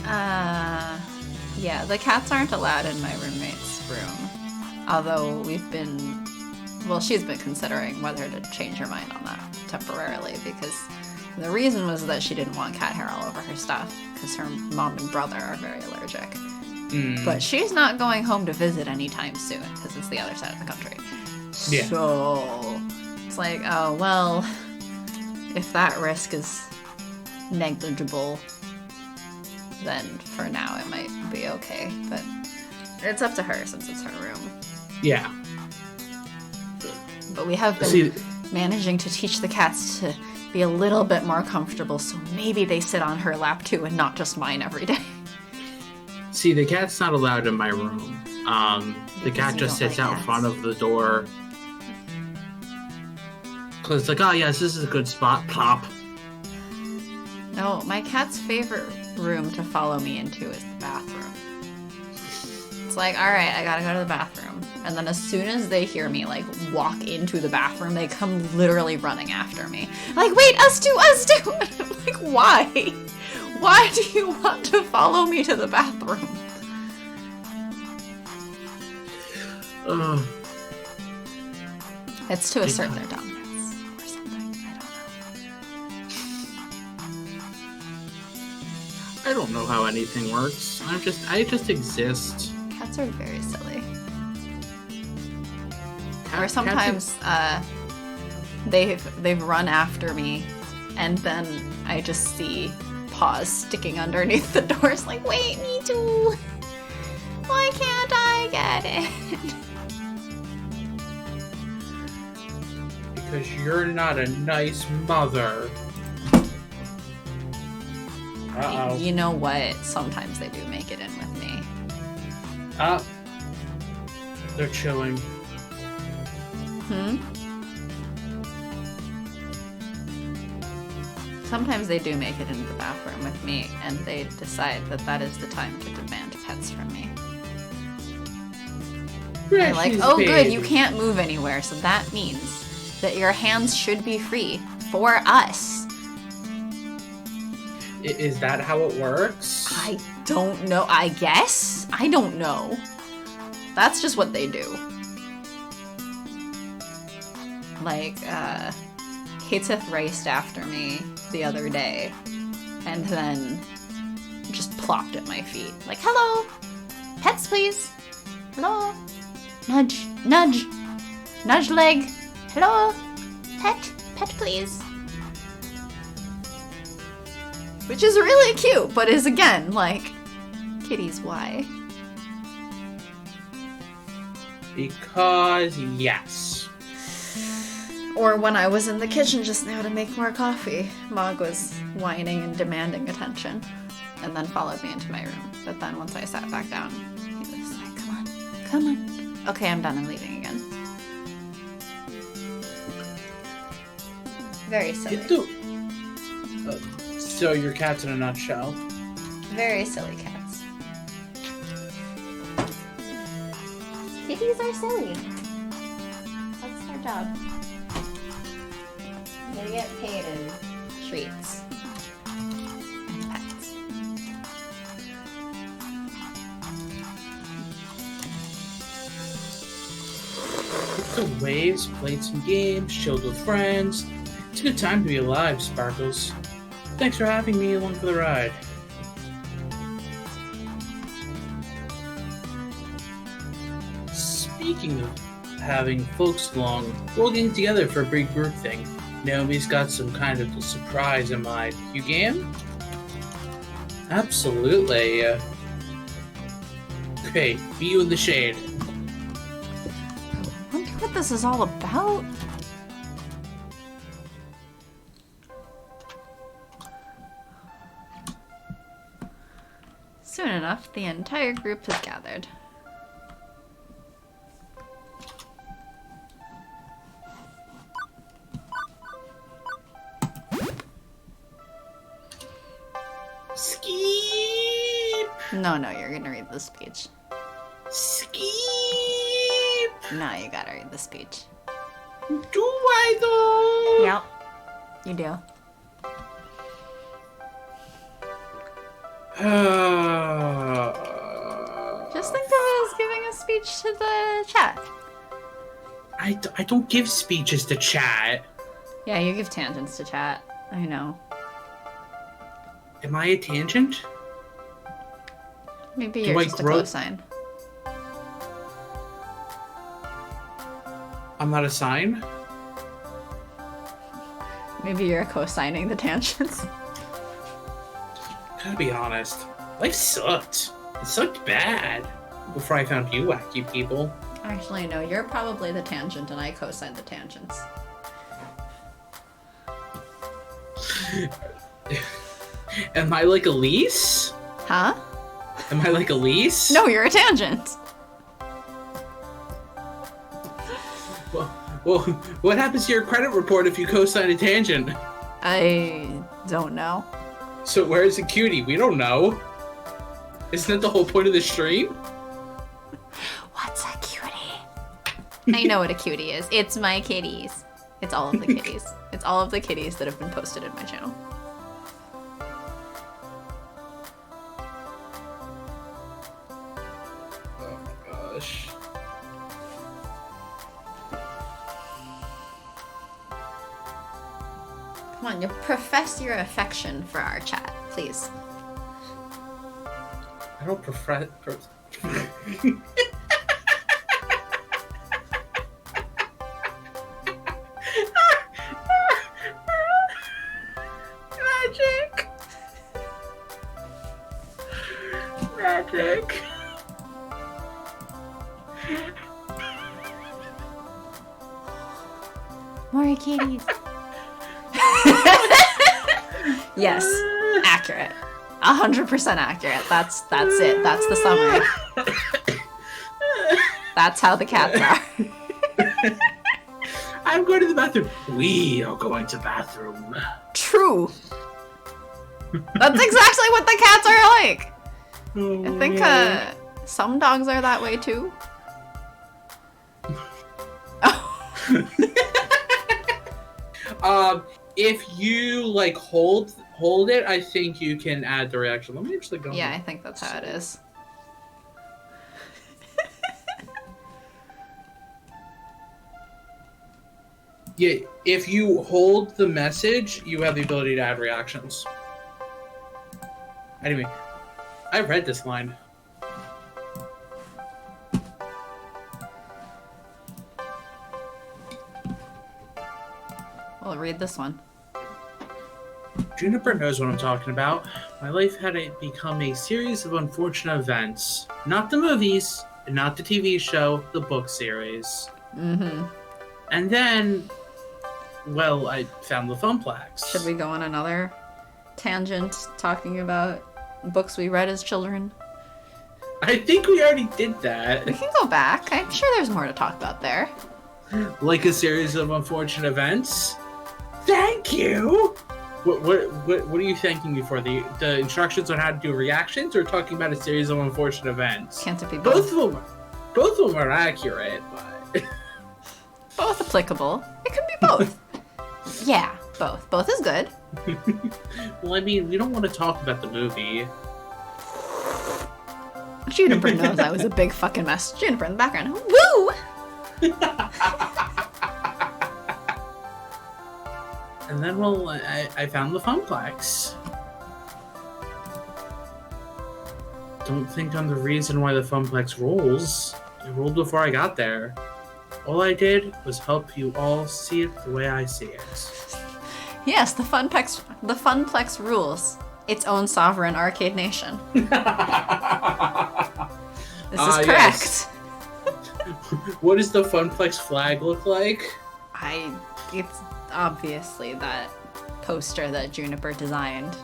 Yeah, the cats aren't allowed in my roommate's room. Although she's been considering whether to change her mind on that temporarily, because the reason was that she didn't want cat hair all over her stuff, because her mom and brother are very allergic. But she's not going home to visit anytime soon, because it's the other side of the country. Yeah. So, it's like, oh, well, if that risk is negligible, then for now it might be okay. But it's up to her since it's her room. Yeah. But we have been managing to teach the cats to be a little bit more comfortable, so maybe they sit on her lap too and not just mine every day. See, the cat's not allowed in my room. The cat you just don't sits like out cats. front of the door. Cause it's like, oh yes, this is a good spot. Plop. No, my cat's favorite room to follow me into is the bathroom. It's like, alright, I gotta go to the bathroom. And then as soon as they hear me, like, walk into the bathroom, they come literally running after me. Like, wait, us two! I'm like, why? Why do you want to follow me to the bathroom? It's to assert their dominance or something. I don't know how anything works. I just exist. Cats are very silly. Or Cats sometimes they've run after me, and then I just see paws sticking underneath the doors. Like, wait, me too. Why can't I get it? Because you're not a nice mother. Uh-oh. You know what? Sometimes they do make it in with me. They're chilling. Sometimes they do make it into the bathroom with me, and they decide that that is the time to demand pets from me. They're like, She's oh good, baby. you can't move anywhere, so that means that your hands should be free for us. Is that how it works? I don't know. I guess? I don't know. That's just what they do. Like, Katith raced after me the other day, and then just plopped at my feet. Like, hello! Pets, please! Hello! Nudge, nudge! Nudge leg! Hello! Pet! Pet, please! Which is really cute, but is again, like, kitties, why? Because yes. Or when I was in the kitchen just now to make more coffee, Mog was whining and demanding attention, and then followed me into my room. But then once I sat back down, he was like, come on, come on. Okay, I'm done, I'm leaving again. Very silly. So your cat's in a nutshell. Very silly cats. Kitties are silly. That's their job. They get paid in treats. And pets. Took the waves, played some games, chilled with friends. It's a good time to be alive, Sparkles. Thanks for having me along for the ride. Speaking of having folks along, we're all getting together for a big group thing. Naomi's got some kind of surprise in mind. You game? Absolutely. Okay, be you in the shade. I wonder what this is all about. Soon enough, the entire group has gathered. Skeep! No, you're gonna read the speech. Skeep! No, you gotta read the speech. Do I though? Yep, you do. Just think of it as giving a speech to the chat. I don't give speeches to chat. Yeah, you give tangents to chat. I know. Am I a tangent? Maybe Do you're I just grow- a cosine. I'm not a sign? Maybe you're cosigning the tangents. Gotta be honest. Life sucked. It sucked bad. Before I found you wacky people. Actually, no, you're probably the tangent and I cosine the tangents. Am I like Elise? Huh? Am I like Elise? No, you're a tangent! Well, what happens to your credit report if you co-sign a tangent? I don't know. So where's the cutie? We don't know. Isn't that the whole point of the stream? What's a cutie? I know what a cutie is. It's my kitties. It's all of the kitties. It's all of the kitties that have been posted in my channel. Oh my gosh. Come on, you profess your affection for our chat, please. I don't prefer. Magic. Magic. More kitties. Yes, accurate. 100% accurate. That's it. That's the summary. That's how the cats are. I'm going to the bathroom. We are going to bathroom. True. That's exactly what the cats are like. I think some dogs are that way too. If you like hold it, I think you can add the reaction. Let me actually go. Yeah, I think that's how it is. Yeah, if you hold the message, you have the ability to add reactions. Anyway, I read this line. Well, read this one. Juniper knows what I'm talking about. My life had become a series of unfortunate events. Not the movies, not the TV show, the book series. Mm-hmm. And then, well, I found the Funplex. Should we go on another tangent talking about books we read as children? I think we already did that. We can go back. I'm sure there's more to talk about there. Like a series of unfortunate events? Thank you! What are you thanking me for? The instructions on how to do reactions, or talking about a series of unfortunate events? Can't it be Both both? of them are accurate, but Both applicable. It could be both. Yeah, both. Both is good. Well, I mean, we don't want to talk about the movie. Juniper knows I was a big fucking mess. Juniper in the background. Woo! And then, well, I found the Funplex. Don't think I'm the reason why the Funplex rolls. It rolled before I got there. All I did was help you all see it the way I see it. Yes, the Funplex rules its own sovereign arcade nation. This is correct. Yes. What does the Funplex flag look like? It's obviously that poster that Juniper designed.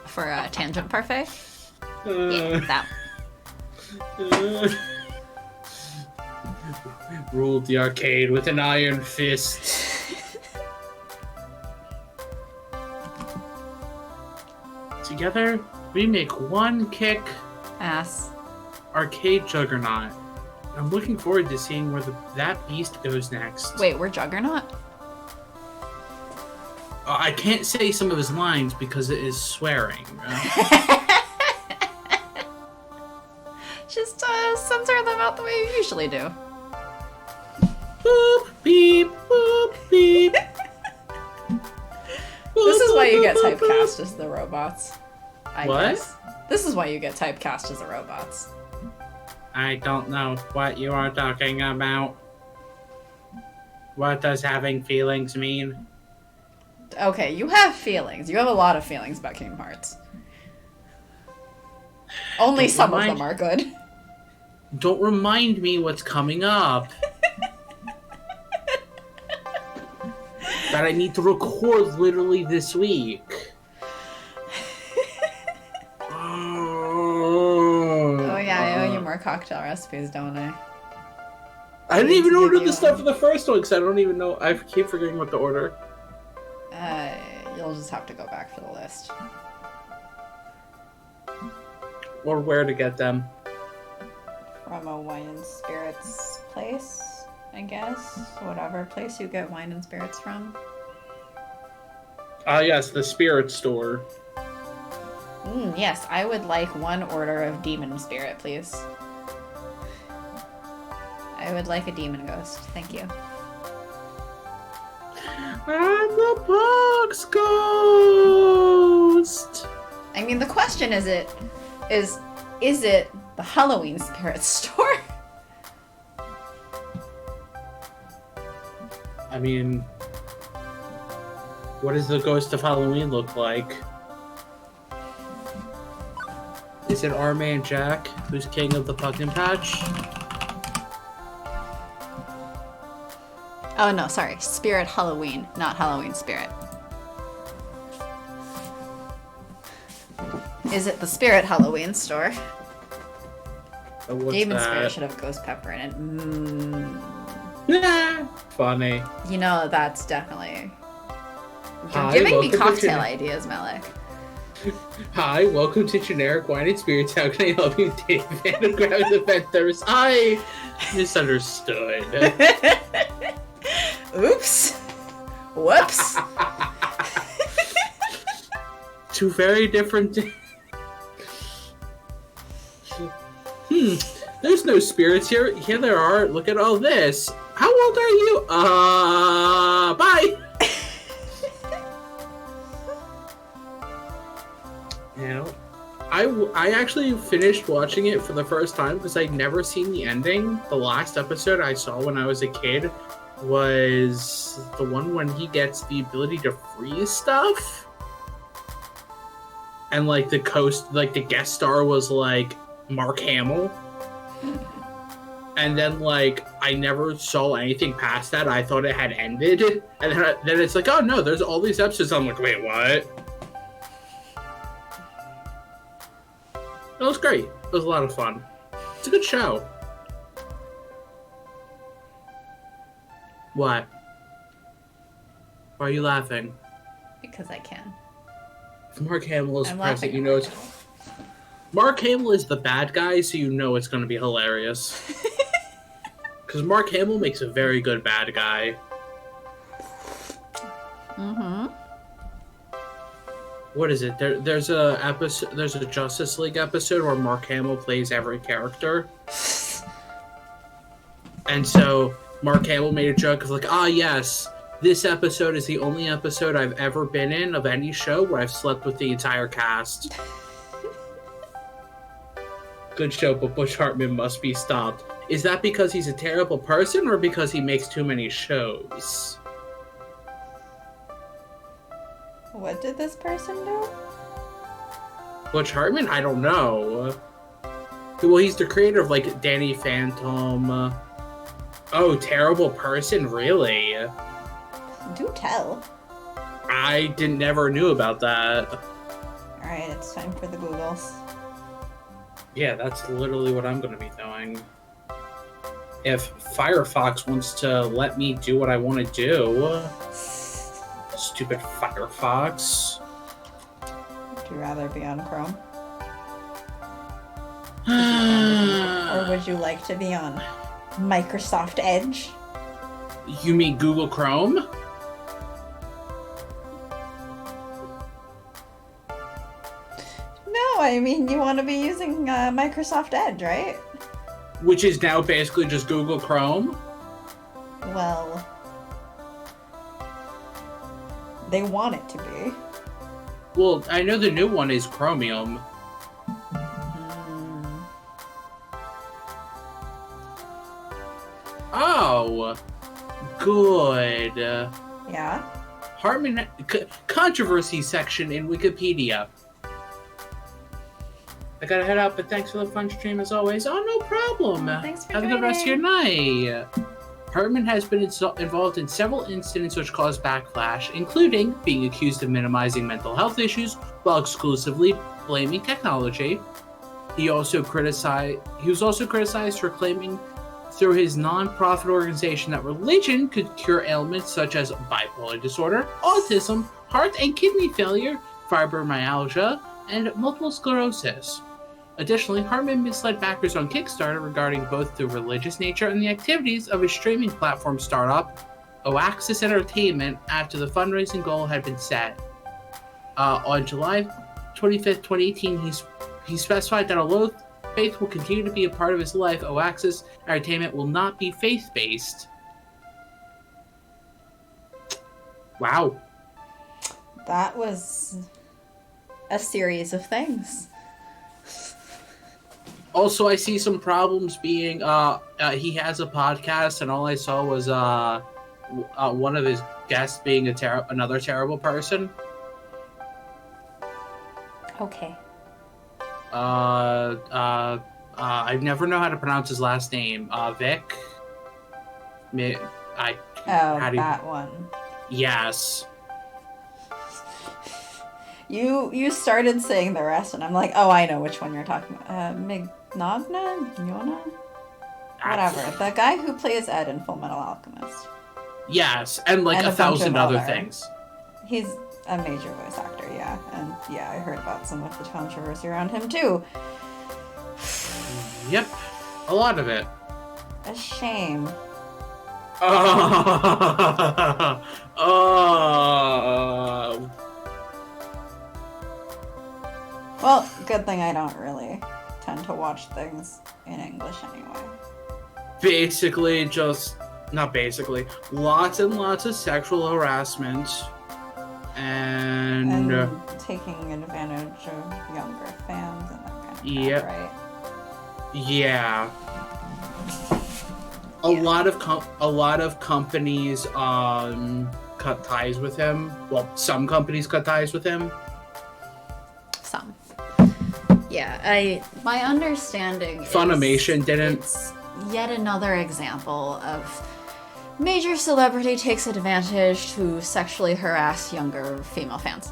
For a Tangent Parfait? Yeah, that. Ruled the arcade with an iron fist. Together, we make one kick Ass. arcade juggernaut. I'm looking forward to seeing where that beast goes next. Wait, we're Juggernaut? I can't say some of his lines because it is swearing. Just censor them out the way you usually do. Boop, beep, boop, beep. This is why you get typecast as the robots. I What? guess. This is why you get typecast as the robots. I don't know what you are talking about. What does having feelings mean? Okay, you have feelings. You have a lot of feelings about Kingdom Hearts. Only Don't some of remind- them are good. Don't remind me what's coming up. That I need to record literally this week. Oh yeah, I owe you more cocktail recipes, don't I? I didn't need even to order give you the stuff one. for the first one because I don't even know. I keep forgetting what to order. You'll just have to go back for the list. Or where to get them. From a wine and spirits place, I guess. Whatever place you get wine and spirits from. Ah, yes, the spirit store. Yes, I would like one order of demon spirit, please. I would like a demon ghost. Thank you. I'm the box ghost. I mean, the question is it the Halloween spirit store? I mean, what does the ghost of Halloween look like? Is it our man Jack, who's king of the pumpkin patch? Oh no, sorry. Spirit Halloween, not Halloween spirit. Is it the Spirit Halloween store? Oh, what's Demon that? spirit should have ghost pepper in it. Nah, funny. You know, that's definitely... You're Hi, giving me welcome to cocktail Gen- ideas, Malik. Hi, welcome to Generic Wine and Spirits. How can I help you, Dave? And grab the vendors. I misunderstood. Oops. Whoops. Two very different... There's no spirits here. Here there are. Look at all this. How old are you? Bye! You know, I actually finished watching it for the first time because I'd never seen the ending. The last episode I saw when I was a kid was the one when he gets the ability to freeze stuff. And like the guest star was like Mark Hamill. And then like I never saw anything past that. I thought it had ended. And then it's like, oh no, there's all these episodes. I'm like, wait, what? It was great. It was a lot of fun. It's a good show. What? Why are you laughing? Because I can. If Mark Hamill is I'm present, laughing you at know Mark it's... Hamill. Mark Hamill is the bad guy, so you know it's going to be hilarious. Because Mark Hamill makes a very good bad guy. Mm-hmm. What is it? There's a episode. There's a Justice League episode where Mark Hamill plays every character, and so Mark Hamill made a joke of like, yes, this episode is the only episode I've ever been in of any show where I've slept with the entire cast. Good show, but Bush Hartman must be stopped. Is that because he's a terrible person or because he makes too many shows? What did this person do? Butch Hartman? I don't know. Well, he's the creator of, like, Danny Phantom. Terrible person? Really? Do tell. I never knew about that. Alright, it's time for the Googles. Yeah, that's literally what I'm going to be doing. If Firefox wants to let me do what I want to do. Stupid Firefox. Would you rather be on Chrome? Or would you like to be on Microsoft Edge? You mean Google Chrome? No, I mean you want to be using Microsoft Edge, right? Which is now basically just Google Chrome? Well, they want it to be. Well, I know the new one is Chromium. Oh, good. Yeah? Hartman controversy section in Wikipedia. I gotta head out, but thanks for the fun stream as always. Oh, no problem. Thanks for Have a good rest of your joining. night. Hartman has been involved in several incidents which caused backlash, including being accused of minimizing mental health issues while exclusively blaming technology. He was also criticized for claiming through his non-profit organization that religion could cure ailments such as bipolar disorder, autism, heart and kidney failure, fibromyalgia, and multiple sclerosis. Additionally, Hartman misled backers on Kickstarter regarding both the religious nature and the activities of his streaming platform startup, Oaxis Entertainment, after the fundraising goal had been set. On July 25th, 2018, he specified that although faith will continue to be a part of his life, Oaxis Entertainment will not be faith-based. Wow. That was a series of things. Also, I see some problems being, he has a podcast, and all I saw was one of his guests being another terrible person. Okay. I never know how to pronounce his last name. Vic? That one. Yes. You started saying the rest, and I'm like, oh, I know which one you're talking about. Mignogne? Yona? Whatever. The guy who plays Ed in Full Metal Alchemist. Yes, and like And a a bunch thousand of other other. things. He's a major voice actor, yeah. And yeah, I heard about some of the controversy around him, too. Yep, a lot of it. A shame. Well, good thing I don't really tend to watch things in English anyway. Basically, lots and lots of sexual harassment. And taking advantage of younger fans and that kind of Yep. stuff, right? yeah. A lot of companies cut ties with him. Well, some companies cut ties with him. Some. Yeah, my understanding Funimation didn't. It's yet another example of major celebrity takes advantage to sexually harass younger female fans.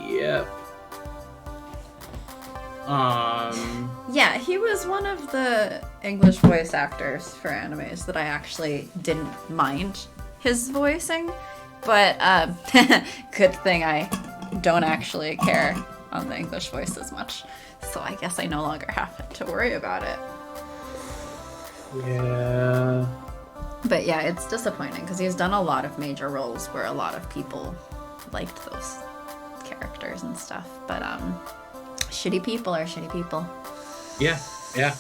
Yep. Yeah, he was one of the English voice actors for animes that I actually didn't mind his voicing, but good thing I don't actually care on the English voice as much, so I guess I no longer have to worry about it. Yeah. But yeah, it's disappointing because he's done a lot of major roles where a lot of people liked those characters and stuff. But shitty people are shitty people. Yeah. Yeah.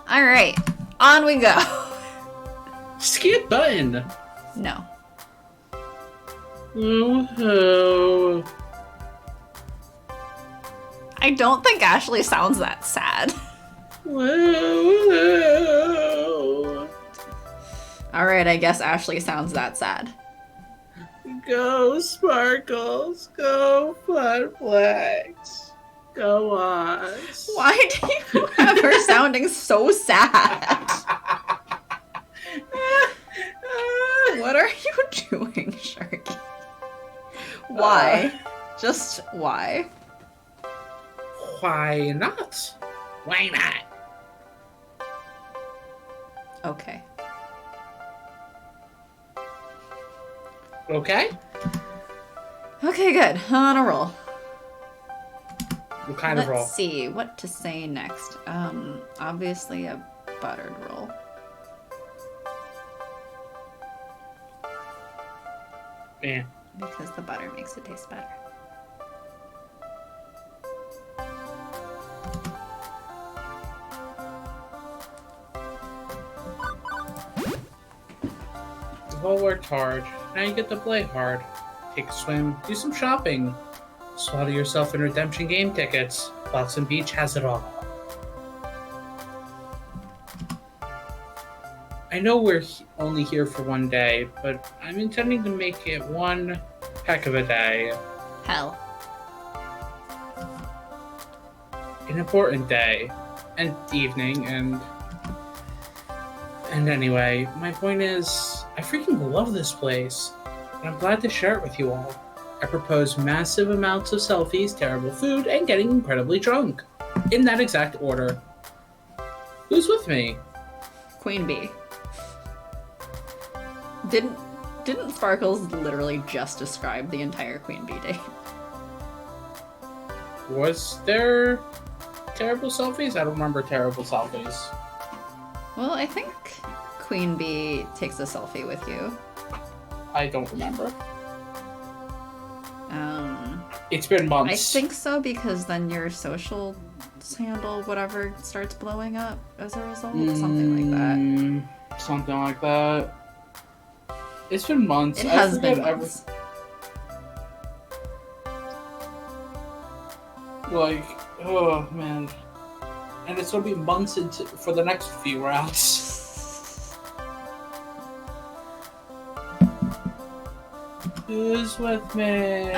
All right, on we go. Skip button. No. Woohoo. I don't think Ashley sounds that sad. Woohoo. All right, I guess Ashley sounds that sad. Go Sparkles. Go Funflex. Go us. Why do you have her sounding so sad? What are you doing, Sharky? Why? Just why? Why not? Why not? Okay. Okay. Okay, good. On a roll. What kind of roll? Let's see what to say next. Obviously a buttered roll. Yeah. Because the butter makes it taste better. You've all worked hard. Now you get to play hard. Take a swim, do some shopping. Swallow yourself in redemption game tickets. Flotsam Beach has it all. I know we're only here for one day, but I'm intending to make it one heck of a day. Hell. An important day. And evening, and anyway, my point is, I freaking love this place. And I'm glad to share it with you all. I propose massive amounts of selfies, terrible food, and getting incredibly drunk. In that exact order. Who's with me? Queen Bee. Didn't Sparkles literally just describe the entire Queen Bee date? Was there terrible selfies? I don't remember terrible selfies. Well, I think Queen Bee takes a selfie with you. I don't remember. Um, It's been months. I think so because then your social handle, whatever, starts blowing up as a result. Something like that. Something like that. It's been months. It I has forget been months. Like, oh man. And it's gonna be months for the next few rounds. Who's with me?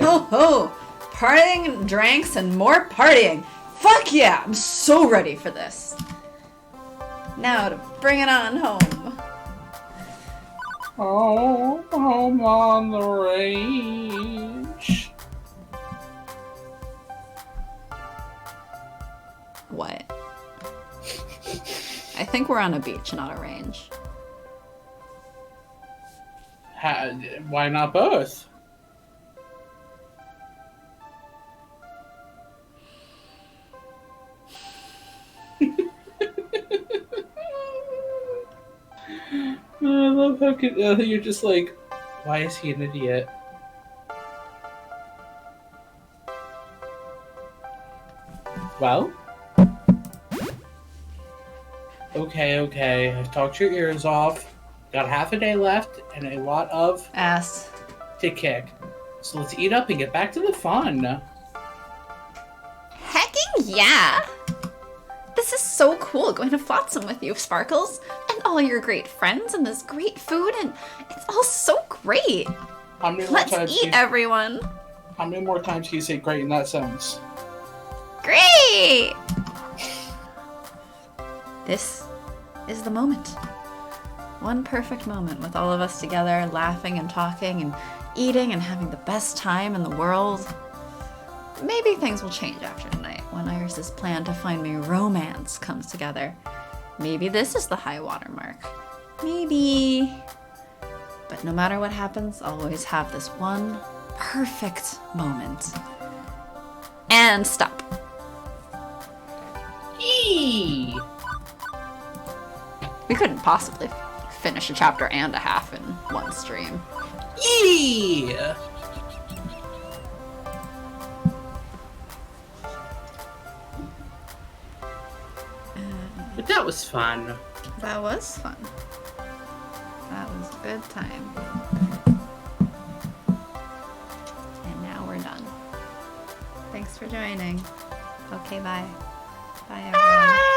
Oh, partying, drinks, and more partying. Fuck yeah! I'm so ready for this. Now to bring it on home. Oh, home on the range. What? I think we're on a beach, not a range. Why not both? I love how you're just like, why is he an idiot? Well? Okay. I've talked your ears off. Got half a day left and a lot of Ass. to kick. So let's eat up and get back to the fun. Hecking yeah! This is so cool going to Flotsam with you, Sparkles, and all your great friends and this great food, and it's all so great. How many more Let's times eat, everyone. How many more times can you say great in that sentence? Great! This is the moment. One perfect moment with all of us together, laughing and talking and eating and having the best time in the world. Maybe things will change after tonight when Iris's plan to find me romance comes together. Maybe this is the high water mark. Maybe. But no matter what happens, I'll always have this one perfect moment. And stop. We couldn't possibly finish a chapter and a half in one stream. Yeah. But that was fun. That was fun. That was a good time. And now we're done. Thanks for joining. Okay, bye. Bye, everyone.